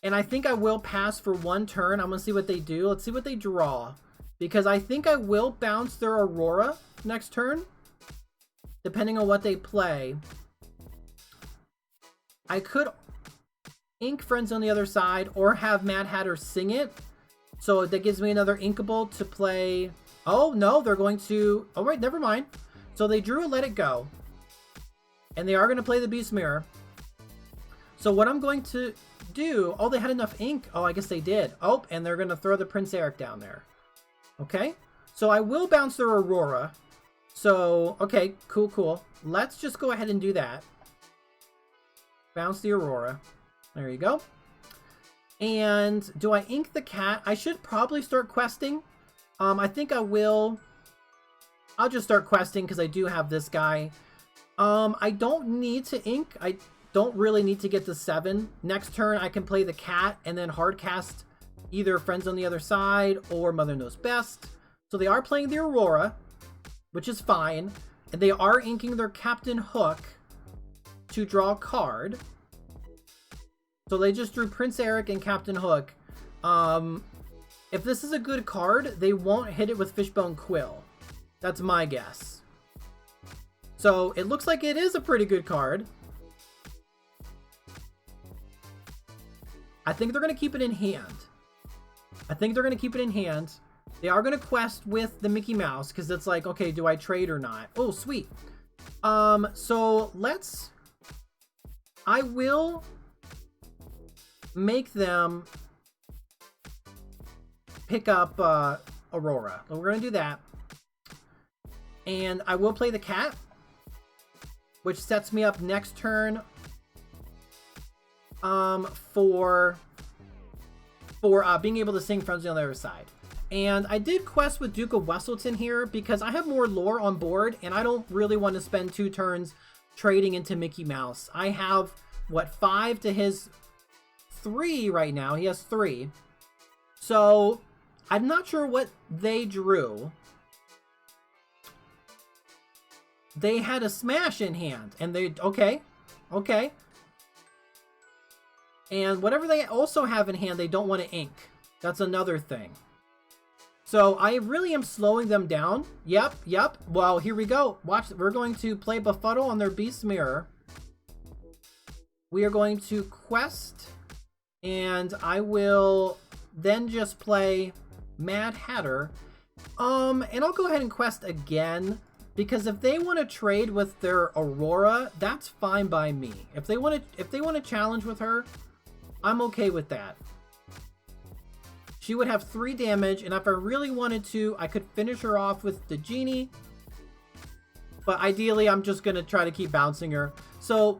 I think I will pass for one turn. I'm going to see what they do. Let's see what they draw. Because I think I will bounce their Aurora next turn, depending on what they play. I could ink Friends on the Other Side or have Mad Hatter sing it. So that gives me another inkable to play. Oh, no, they're going to... Oh, wait, never mind. So they drew a Let It Go. And they are going to play the Beast Mirror. So what I'm going to do... Oh, they had enough ink. Oh, I guess they did. Oh, and they're going to throw the Prince Eric down there. Okay. So I will bounce their Aurora. So, okay, cool, cool. Let's just go ahead and do that. Bounce the Aurora. There you go. And do I ink the cat? I should probably start questing. I think I will. I'll just start questing because I do have this guy. I don't need to ink. I don't really need to get to 7. Next turn, I can play the cat and then hard cast either Friends on the Other Side or Mother Knows Best. So they are playing the Aurora, which is fine. And they are inking their Captain Hook to draw a card. So they just drew Prince Eric and Captain Hook. If this is a good card, they won't hit it with Fishbone Quill. That's my guess. So it looks like it is a pretty good card. I think they're going to keep it in hand. They are going to quest with the Mickey Mouse because it's like, okay, do I trade or not? Oh, sweet. So I will make them pick up Aurora. So we're going to do that. And I will play the cat, which sets me up next turn for being able to sing Friends on the Other Side. And I did quest with Duke of Wesselton here because I have more lore on board and I don't really want to spend 2 turns trading into Mickey Mouse. I have, what, 5 to his 3 right now. He has 3. So I'm not sure what they drew. They had a smash in hand and they, okay. And whatever they also have in hand, they don't want to ink. That's another thing. So I really am slowing them down. Yep. Well, here we go. Watch. We're going to play Befuddle on their Beast Mirror. We are going to quest. And I will then just play Mad Hatter. And I'll go ahead and quest again. Because if they want to trade with their Aurora, that's fine by me. If they want to challenge with her, I'm okay with that. She would have 3 damage, and if I really wanted to, I could finish her off with the Genie. But ideally, I'm just going to try to keep bouncing her. So,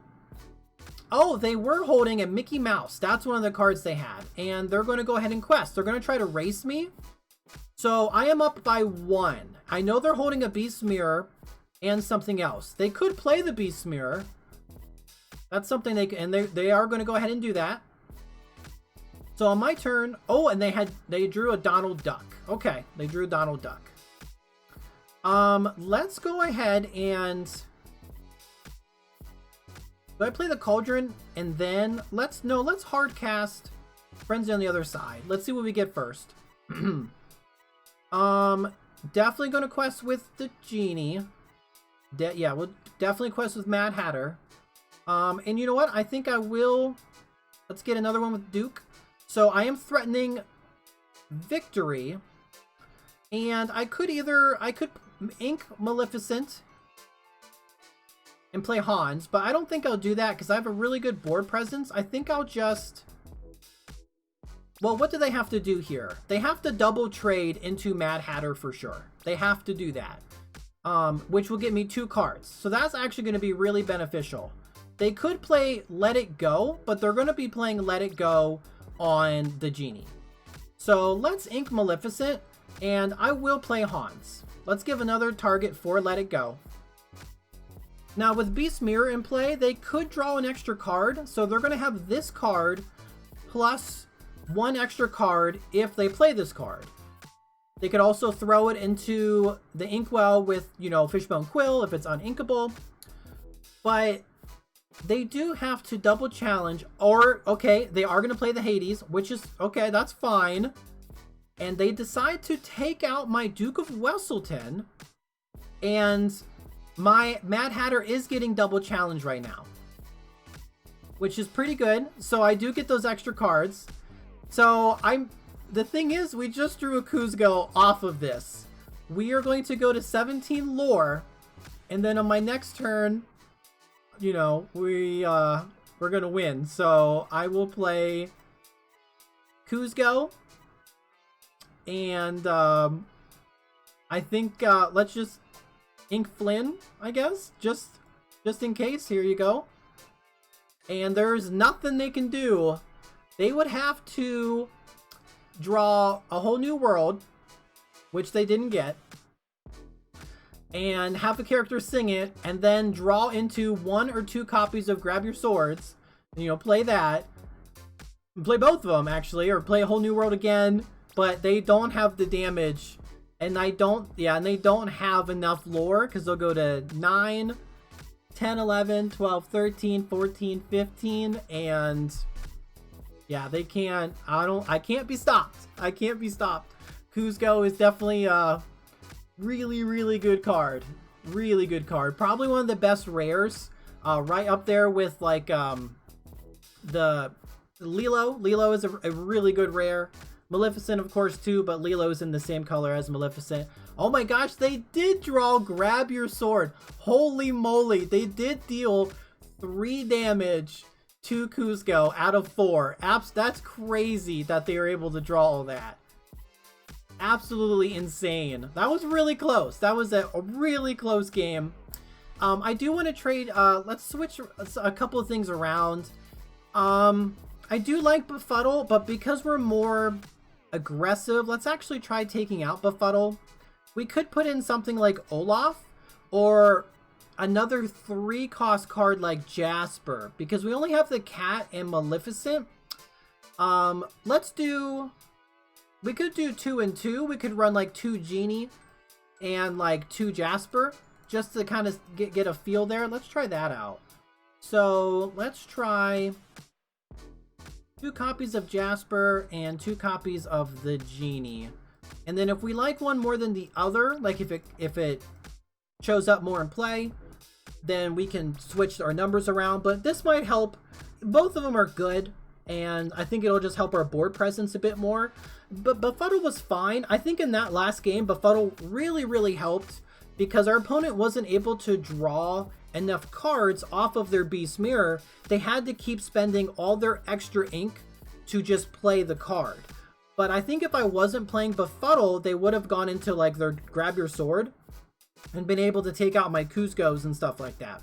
oh, they were holding a Mickey Mouse. That's one of the cards they had. And they're going to go ahead and quest. They're going to try to race me. So, I am up by 1. I know they're holding a Beast Mirror and something else. They could play the Beast Mirror. That's something they can, and they are going to go ahead and do that. So on my turn, oh, and they drew a Donald Duck. Okay, they drew Donald Duck. Let's go ahead and do I play the Cauldron and then let's hard cast Frenzy on the Other Side. Let's see what we get first. Definitely gonna quest with the Genie. Yeah, we'll definitely quest with Mad Hatter. And you know what? I think I will. Let's get another one with Duke. So I am threatening victory, and I could ink Maleficent and play Hans, but I don't think I'll do that because I have a really good board presence. I think I'll just... Well, what do they have to do here? They have to double trade into Mad Hatter for sure. They have to do that, which will get me 2 cards. So that's actually going to be really beneficial. They could play Let It Go, but they're going to be playing Let It Go on the Genie. So let's ink Maleficent, and I will play Hans. Let's give another target for Let It Go. Now with Beast Mirror in play, they could draw an extra card, so they're going to have this card plus 1 extra card if they play this card. They could also throw it into the inkwell with, you know, Fishbone Quill if it's uninkable. But they do have to double challenge, or, okay, they are going to play the Hades, which is, okay, that's fine. And they decide to take out my Duke of Wesselton, and my Mad Hatter is getting double challenge right now, which is pretty good. So I do get those extra cards. So the thing is, we just drew a Kuzco off of this. We are going to go to 17 lore, and then on my next turn, you know, we're gonna win. So I will play Kuzco, and I think let's just ink Flynn, I guess, just in case. Here you go. And there's nothing they can do. They would have to draw a whole new world, which they didn't get, and have a character sing it, and then draw into 1 or 2 copies of Grab Your Swords, you know, play that, play both of them actually, or play a whole new world again. But they don't have the damage, and they don't have enough lore, because they'll go to 9, 10, 11, 12, 13, 14, 15, and yeah, they can't, I can't be stopped. I can't be stopped. Kuzco is definitely a really, really good card. Really good card. Probably one of the best rares. Right up there with, like, the Lilo. Lilo is a really good rare. Maleficent, of course, too, but Lilo's in the same color as Maleficent. Oh my gosh, they did draw Grab Your Sword. Holy moly, they did deal 3 damage to Kuzco out of 4. That's crazy that they were able to draw all that. Absolutely insane. That was really close. That was a really close game. I do want to trade, let's switch a couple of things around. I do like Befuddle, but because we're more aggressive, let's actually try taking out Befuddle. We could put in something like Olaf, or another 3-cost card like Jasper, because we only have the Cat and Maleficent. We could do 2 and 2. We could run like 2 Genie and like 2 Jasper, just to kind of get a feel there. Let's try that out. So let's try 2 copies of Jasper and 2 copies of the Genie. And then if we like one more than the other, like if it shows up more in play, then we can switch our numbers around. But this might help. Both of them are good, and I think it'll just help our board presence a bit more. But Befuddle was fine. I think in that last game, Befuddle really, really helped, because our opponent wasn't able to draw enough cards off of their Beast Mirror. They had to keep spending all their extra ink to just play the card. But I think if I wasn't playing Befuddle, they would have gone into like their Grab Your Sword and been able to take out my Kuzcos and stuff like that.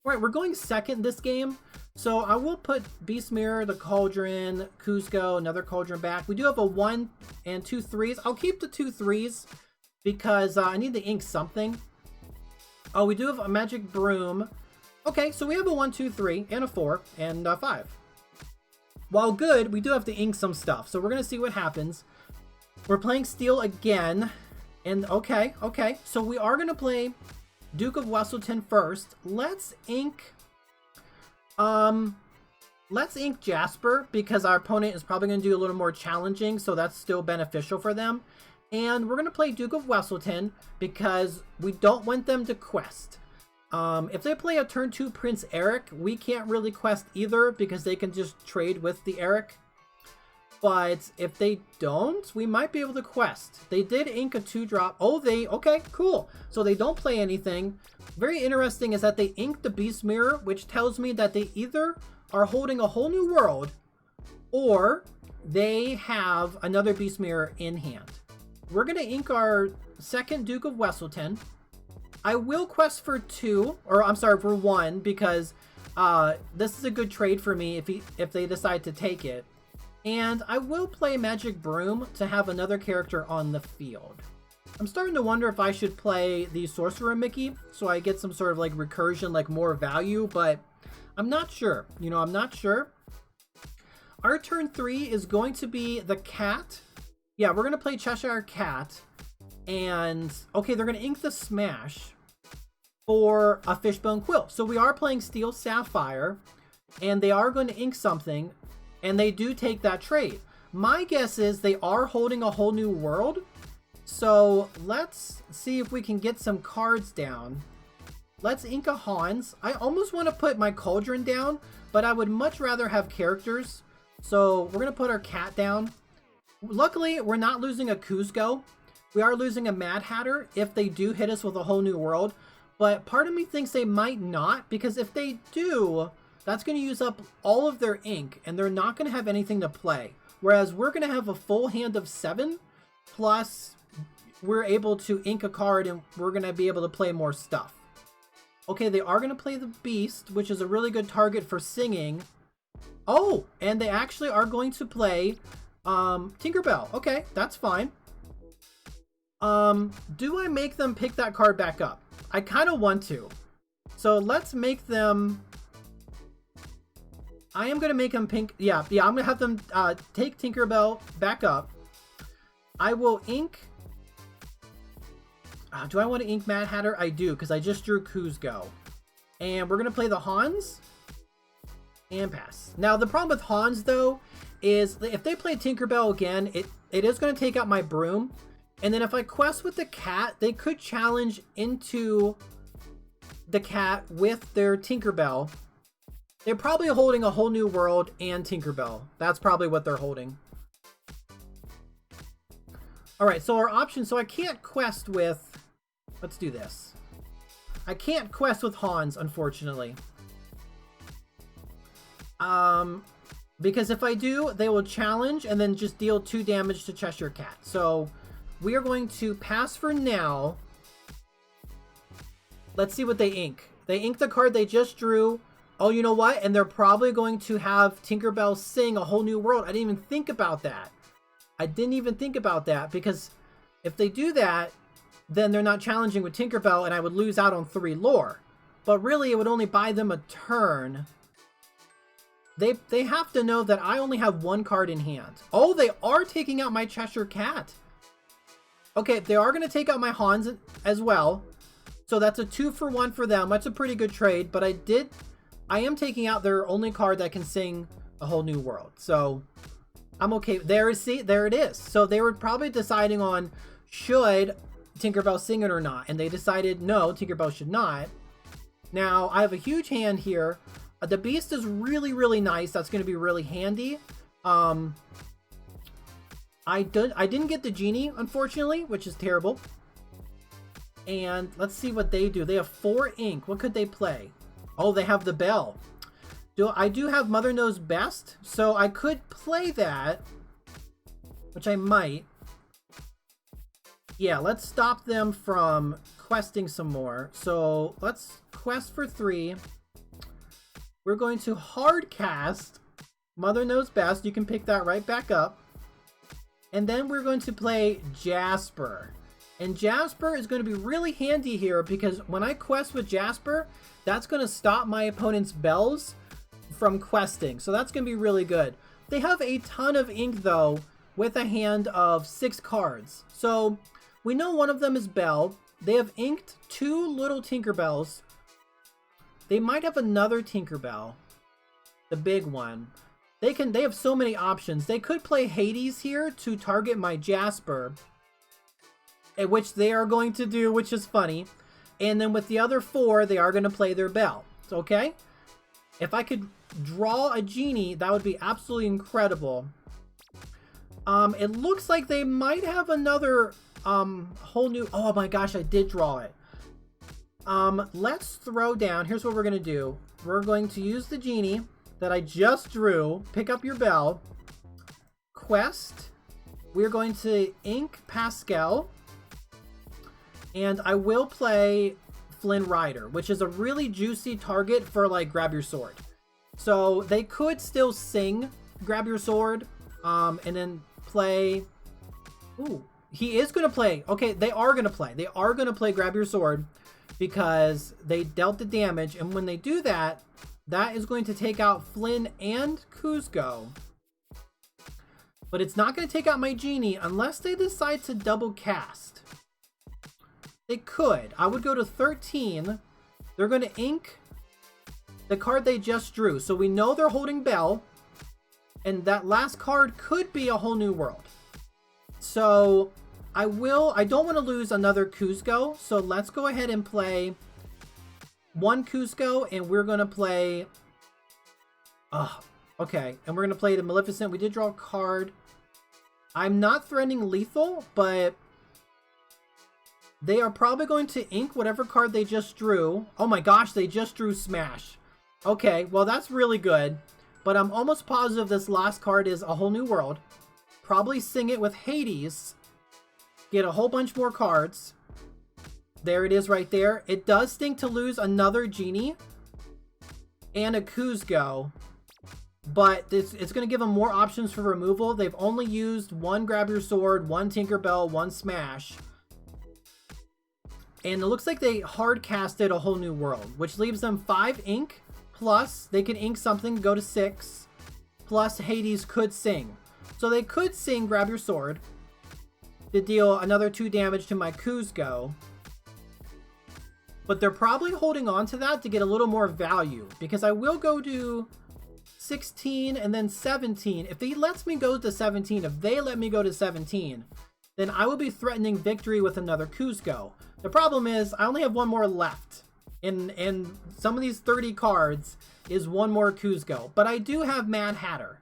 All right, we're going second this game. So I will put Beast Mirror, the Cauldron, Kuzco, another Cauldron back. We do have a 1 and 2 3s. I'll keep the 2 3s because I need to ink something. Oh, we do have a Magic Broom. Okay, so we have a 1, 2, 3, and a 4, and a 5. While good, we do have to ink some stuff. So we're going to see what happens. We're playing Steel again. And okay. So we are going to play Duke of Wesselton first. Let's ink Jasper, because our opponent is probably going to do a little more challenging, so that's still beneficial for them. And we're going to play Duke of Wesselton because we don't want them to quest. If they play a turn 2 Prince Eric, we can't really quest either because they can just trade with the Eric. But if they don't, we might be able to quest. They did ink a 2-drop. Oh, okay, cool. So they don't play anything. Very interesting is that they inked the Beast Mirror, which tells me that they either are holding a whole new world or they have another Beast Mirror in hand. We're going to ink our second Duke of Wesselton. I will quest for 2, or I'm sorry, for 1, because this is a good trade for me if they decide to take it. And I will play Magic Broom to have another character on the field. I'm starting to wonder if I should play the Sorcerer Mickey so I get some sort of like recursion, like more value, but I'm not sure. You know, I'm not sure. Our turn 3 is going to be the Cat Yeah, we're gonna play Cheshire Cat, and okay, they're gonna ink the Smash for a Fishbone Quill. So we are playing Steel Sapphire, and they are going to ink something, and they do take that trade. My guess is they are holding a whole new world. So let's see if we can get some cards down. Let's ink a Hans. I almost want to put my Cauldron down, but I would much rather have characters. So we're going to put our cat down. Luckily, we're not losing a Kuzco. We are losing a Mad Hatter if they do hit us with a whole new world. But part of me thinks they might not, because if they do, that's going to use up all of their ink, and they're not going to have anything to play. Whereas we're going to have a full hand of 7, plus we're able to ink a card, and we're going to be able to play more stuff. Okay, they are going to play the Beast, which is a really good target for singing. Oh, and they actually are going to play Tinkerbell. Okay, that's fine. Do I make them pick that card back up? I kind of want to. So let's make them... I am going to make them pink. Yeah, I'm going to have them take Tinkerbell back up. I will ink... do I want to ink Mad Hatter? I do, because I just drew Kuzco. And we're going to play the Hans. And pass. Now, the problem with Hans, though, is if they play Tinkerbell again, it is going to take out my Broom. And then if I quest with the cat, they could challenge into the cat with their Tinkerbell. They're probably holding a whole new world and Tinkerbell. That's probably what they're holding. Alright, so our options. So I can't quest with... Let's do this. I can't quest with Hans, unfortunately. Because if I do, they will challenge and then just deal 2 damage to Cheshire Cat. So... we are going to pass for now. Let's see what they ink. They ink the card they just drew. Oh, you know what? And they're probably going to have Tinkerbell sing a whole new world. I didn't even think about that. I didn't even think about that, because if they do that, then they're not challenging with Tinkerbell, and I would lose out on 3 lore. But really, it would only buy them a turn. They have to know that I only have 1 card in hand. Oh, they are taking out my Cheshire Cat. Okay, they are going to take out my Hans as well. So that's a 2-for-1 for them. That's a pretty good trade. But I am taking out their only card that can sing a whole new world. So I'm okay. There it is. So they were probably deciding on should Tinkerbell sing it or not. And they decided no, Tinkerbell should not. Now, I have a huge hand here. The Beast is really, really nice. That's going to be really handy. I didn't get the Genie, unfortunately, which is terrible. And let's see what they do. They have 4 ink. What could they play? Oh, they have the Bell. I do have Mother Knows Best, so I could play that, which I might. Yeah, let's stop them from questing some more. So let's quest for 3. We're going to hard cast Mother Knows Best. You can pick that right back up. And then we're going to play Jasper. And Jasper is going to be really handy here, because when I quest with Jasper, that's going to stop my opponent's bells from questing. So that's going to be really good. They have a ton of ink, though, with a hand of 6 cards. So we know one of them is Bell. They have inked 2 little Tinkerbells. They might have another Tinkerbell. The big one. They have so many options. They could play Hades here to target my Jasper, which they are going to do, which is funny. And then with the other 4, they are going to play their Bell. Okay? If I could draw a Genie, that would be absolutely incredible. It looks like they might have another whole new... Oh my gosh, I did draw it. Let's throw down... Here's what we're going to do. We're going to use the Genie that I just drew. Pick up your Bell. Quest. We're going to ink Pascal. And I will play Flynn Rider, which is a really juicy target for, like, Grab Your Sword. So they could still sing Grab Your Sword, and then play... Ooh, he is going to play. Okay, they are going to play. They are going to play Grab Your Sword because they dealt the damage. And when they do that, that is going to take out Flynn and Kuzco. But it's not going to take out my genie unless they decide to double cast. They could. I would go to 13. They're going to ink the card they just drew. So we know they're holding Bell. And that last card could be a whole new world. So I don't want to lose another Kuzco. So let's go ahead and play one Kuzco. And we're going to play... okay. And we're going to play the Maleficent. We did draw a card. I'm not threatening lethal, but they are probably going to ink whatever card they just drew. Oh my gosh, they just drew Smash. Okay, well that's really good. But I'm almost positive this last card is a whole new world. Probably sing it with Hades. Get a whole bunch more cards. There it is right there. It does stink to lose another Genie and a Kuzco. But it's going to give them more options for removal. They've only used one Grab Your Sword, one Tinkerbell, one Smash. And it looks like they hard casted a whole new world, which leaves them 5 ink. Plus, they can ink something, go to 6. Plus, Hades could sing. So they could sing Grab Your Sword to deal another 2 damage to my Kuzco. But they're probably holding on to that to get a little more value. Because I will go to 16 and then 17. If he lets me go to 17, if they let me go to 17, then I will be threatening victory with another Kuzco. The problem is I only have one more left. And some of these 30 cards is one more Kuzco. But I do have Mad Hatter.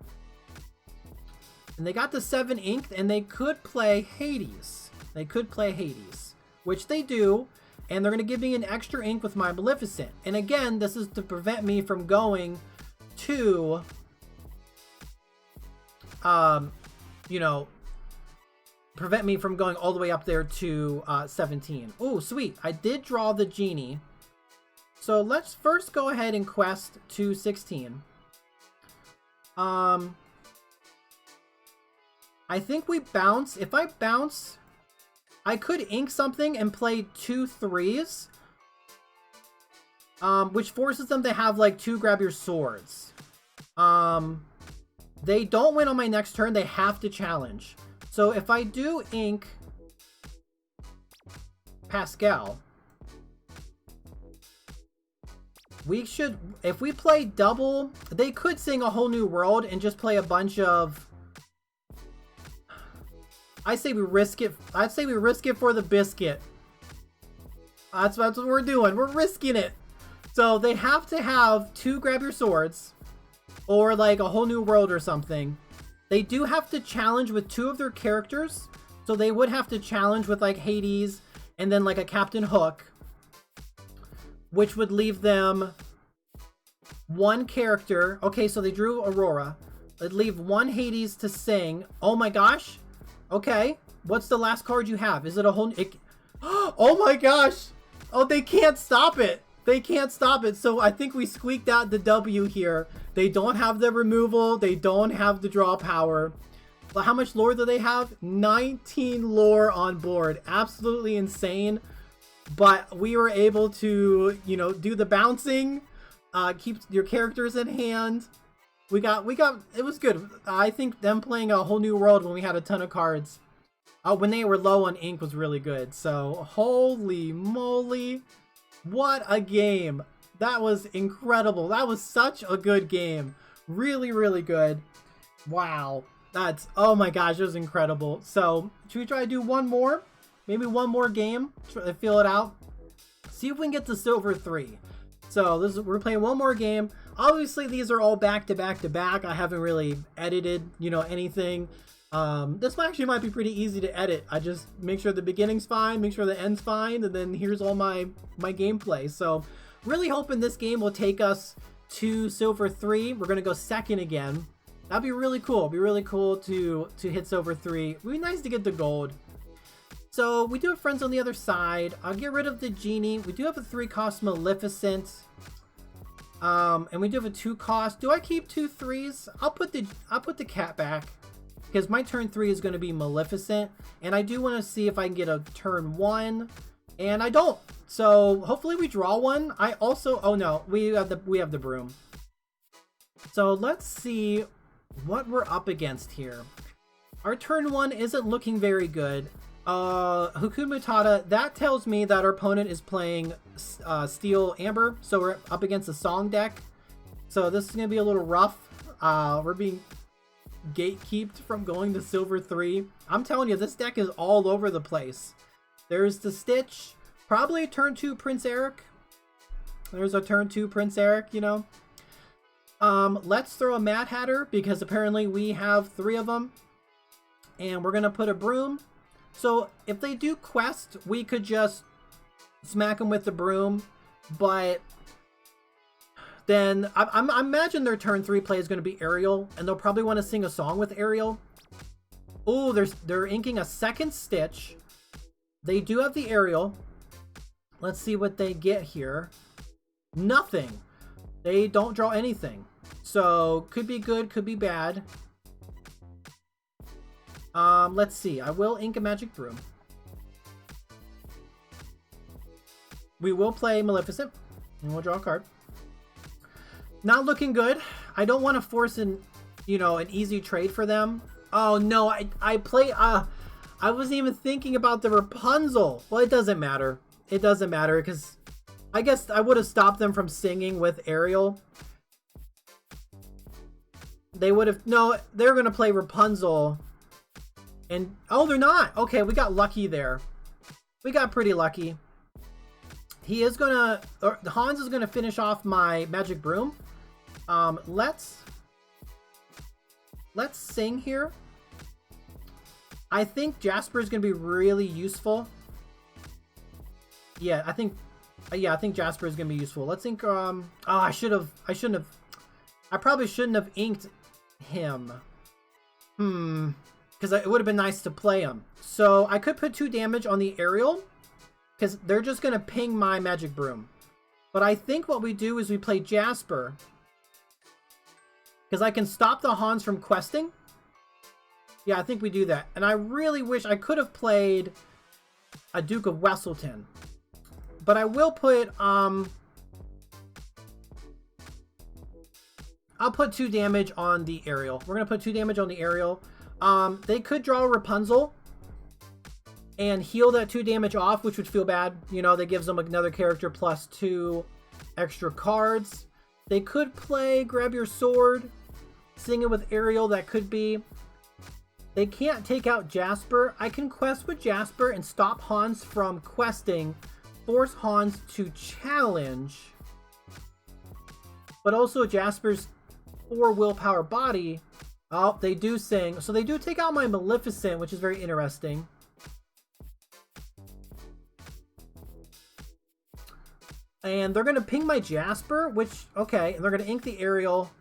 And they got the 7 inked, and they could play Hades. They could play Hades, which they do. And they're going to give me an extra ink with my Maleficent. And again, this is to prevent me from going to, you know, prevent me from going all the way up there to 17. Oh, sweet. I did draw the Genie. So let's first go ahead and quest to 16. I think we bounce. If I bounce, I could ink something and play 2 3s. Which forces them to have like 2 Grab Your Swords. They don't win on my next turn. They have to challenge. So if I do ink Pascal, we should, if we play double, they could sing a whole new world and just play a bunch of, I say we risk it. I'd say we risk it for the biscuit. That's what we're doing. We're risking it. So they have to have 2 Grab Your Swords or like a whole new world or something. They do have to challenge with 2 of their characters. So they would have to challenge with like Hades and then like a Captain Hook, which would leave them 1 character. Okay, so they drew Aurora. It'd leave 1 Hades to sing. Oh my gosh. Okay. What's the last card you have? Is it a whole... Oh my gosh. Oh, they can't stop it. They can't stop it. So I think we squeaked out the W here. They don't have the removal. They don't have the draw power. But how much lore do they have? 19 lore on board. Absolutely insane. But we were able to, you know, do the bouncing. Keep your characters in hand. We got, it was good. I think them playing a whole new world when we had a ton of cards. When they were low on ink was really good. So, holy moly. What a game. That was incredible. That was such a good game. Really, really good. Wow. That's, oh my gosh, it was incredible. So, should we try to do one more? Maybe one more game? Try to feel it out. See if we can get to silver 3. So, we're playing one more game. Obviously, these are all back to back to back. I haven't really edited, you know, anything. This actually might be pretty easy to edit. I just make sure the beginning's fine, make sure the end's fine, and then here's all my gameplay. So really hoping this game will take us to silver 3. We're gonna go second again. That'd be really cool. It'd be really cool to hit silver 3. It'd be nice to get the gold. So we do have friends on the other side. I'll get rid of the Genie. We do have a 3-cost Maleficent. And we do have a 2-cost. Do I keep 2 3s? I'll put the cat back. Because my turn 3 is going to be Maleficent. And I do want to see if I can get a turn 1. And I don't. So hopefully we draw one. I also, oh no, we have the broom. So let's see what we're up against here. Our turn 1 isn't looking very good. Hakuna Matata, that tells me that our opponent is playing Steel Amber, so we're up against a Song deck. So this is going to be a little rough. We're being gatekeeped from going to Silver 3. I'm telling you, this deck is all over the place. There's the Stitch, probably a turn 2 Prince Eric. There's a turn 2 Prince Eric, you know. Let's throw a Mad Hatter, because apparently we have 3 of them. And we're going to put a Broom. So if they do quest, we could just smack them with the Broom. But then I imagine their turn 3 play is going to be Ariel, and they'll probably want to sing a song with Ariel. Oh, they're inking a second Stitch. They do have the Ariel. Let's see what they get here. Nothing. They don't draw anything. So could be good, could be bad. Let's see. I will ink a Magic Broom. We will play Maleficent, and we'll draw a card. Not looking good. I don't want to force an easy trade for them. Oh no, I wasn't even thinking about the Rapunzel. Well, it doesn't matter. It doesn't matter, because I guess I would have stopped them from singing with Ariel. They would have... No, they're going to play Rapunzel. And... Oh, they're not! Okay, we got lucky there. We got pretty lucky. He is going to... Hans is going to finish off my Magic Broom. Let's sing here. I think Jasper is going to be really useful. Yeah, I think Jasper is going to be useful. Let's ink... Oh, I probably shouldn't have inked him. Because it would have been nice to play him. So I could put 2 damage on the Ariel, because they're just going to ping my Magic Broom. But I think what we do is we play Jasper, because I can stop the Hans from questing. Yeah, I think we do that. And I really wish I could have played a Duke of Wesselton. But I will put... I'll put 2 damage on the Ariel. We're going to put 2 damage on the Ariel. They could draw Rapunzel and heal that 2 damage off, which would feel bad. You know, that gives them another character plus 2 extra cards. They could play Grab Your Sword, sing it with Ariel. That could be. They can't take out Jasper. I can quest with Jasper and stop Hans from questing, force Hans to challenge. But also Jasper's 4 willpower body. Oh, they do sing. So they do take out my Maleficent, which is very interesting. And they're going to ping my Jasper, which, okay. And they're going to ink the Ariel.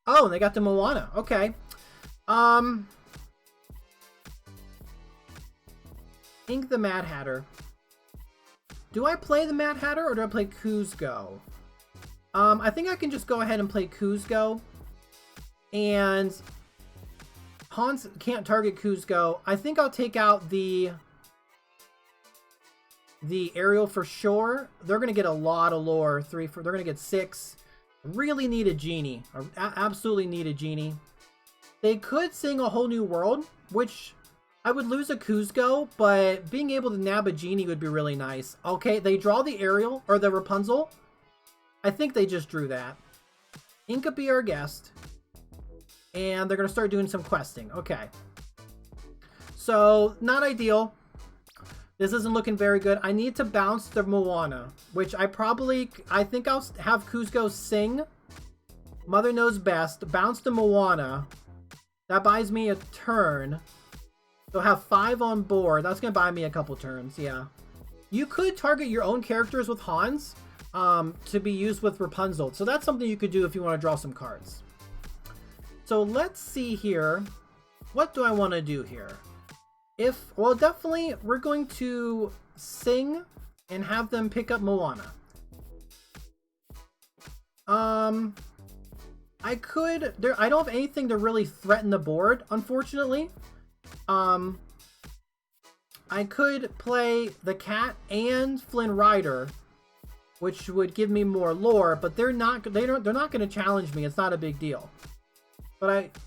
Oh, and they got the Moana. Okay. Ink the Mad Hatter. Do I play the Mad Hatter or do I play Kuzco? I think I can just go ahead and play Kuzco. And Hans can't target Kuzco. I think I'll take out the Ariel for sure. They're going to get a lot of lore. They're going to get 6. Really need a genie. Absolutely need a genie. They could sing A Whole New World, which I would lose a Kuzco, but being able to nab a genie would be really nice. Okay, they draw the Ariel, or the Rapunzel. I think they just drew that. Inca be our guest. And they're going to start doing some questing. Okay. So, not ideal. This isn't looking very good. I need to bounce the Moana, which I think I'll have Kuzco sing Mother Knows Best, bounce the Moana. That buys me a turn. So have 5 on board. That's going to buy me a couple turns, yeah. You could target your own characters with Hans to be used with Rapunzel. So that's something you could do if you want to draw some cards. So let's see here. What do I want to do here? Well, definitely we're going to sing and have them pick up Moana. I don't have anything to really threaten the board, unfortunately. I could play the cat and Flynn Rider, which would give me more lore, but they're not going to challenge me. It's not a big deal. But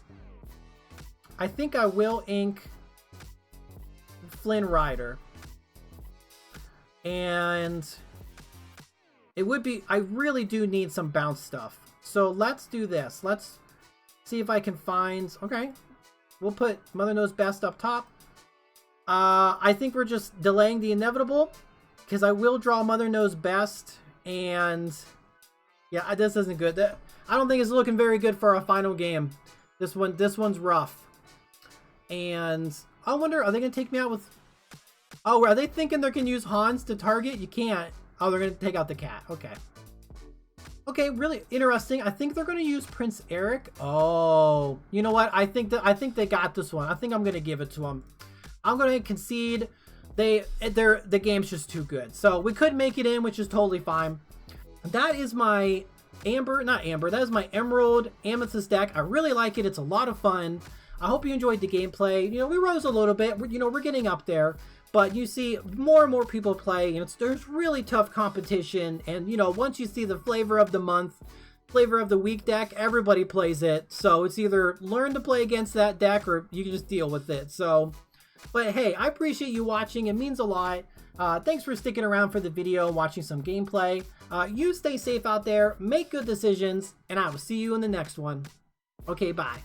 I think I will ink Flynn Rider. And it would be, I really do need some bounce stuff. So let's do this. Let's see if I can find, okay. We'll put Mother Knows Best up top. I think we're just delaying the inevitable because I will draw Mother Knows Best, and yeah, this isn't good. I don't think it's looking very good for our final game. This one's rough. And I wonder, are they gonna take me out with? Oh, are they thinking they can use Hans to target? You can't. Oh, they're gonna take out the cat. Okay. Okay, really interesting. I think they're gonna use Prince Eric. Oh, you know what? I think they got this one. I think I'm gonna give it to them. I'm gonna concede. The game's just too good. So we could make it in, which is totally fine. That is my that is my Emerald Amethyst deck. I really like it. It's a lot of fun. I hope you enjoyed the gameplay. You know, we rose a little bit. We're getting up there. But you see more and more people play, and there's really tough competition. And, you know, once you see the flavor of the month, flavor of the week deck, everybody plays it. So it's either learn to play against that deck or you can just deal with it. So, but hey, I appreciate you watching. It means a lot. Thanks for sticking around for the video and watching some gameplay. You stay safe out there, make good decisions, and I will see you in the next one. Okay, bye.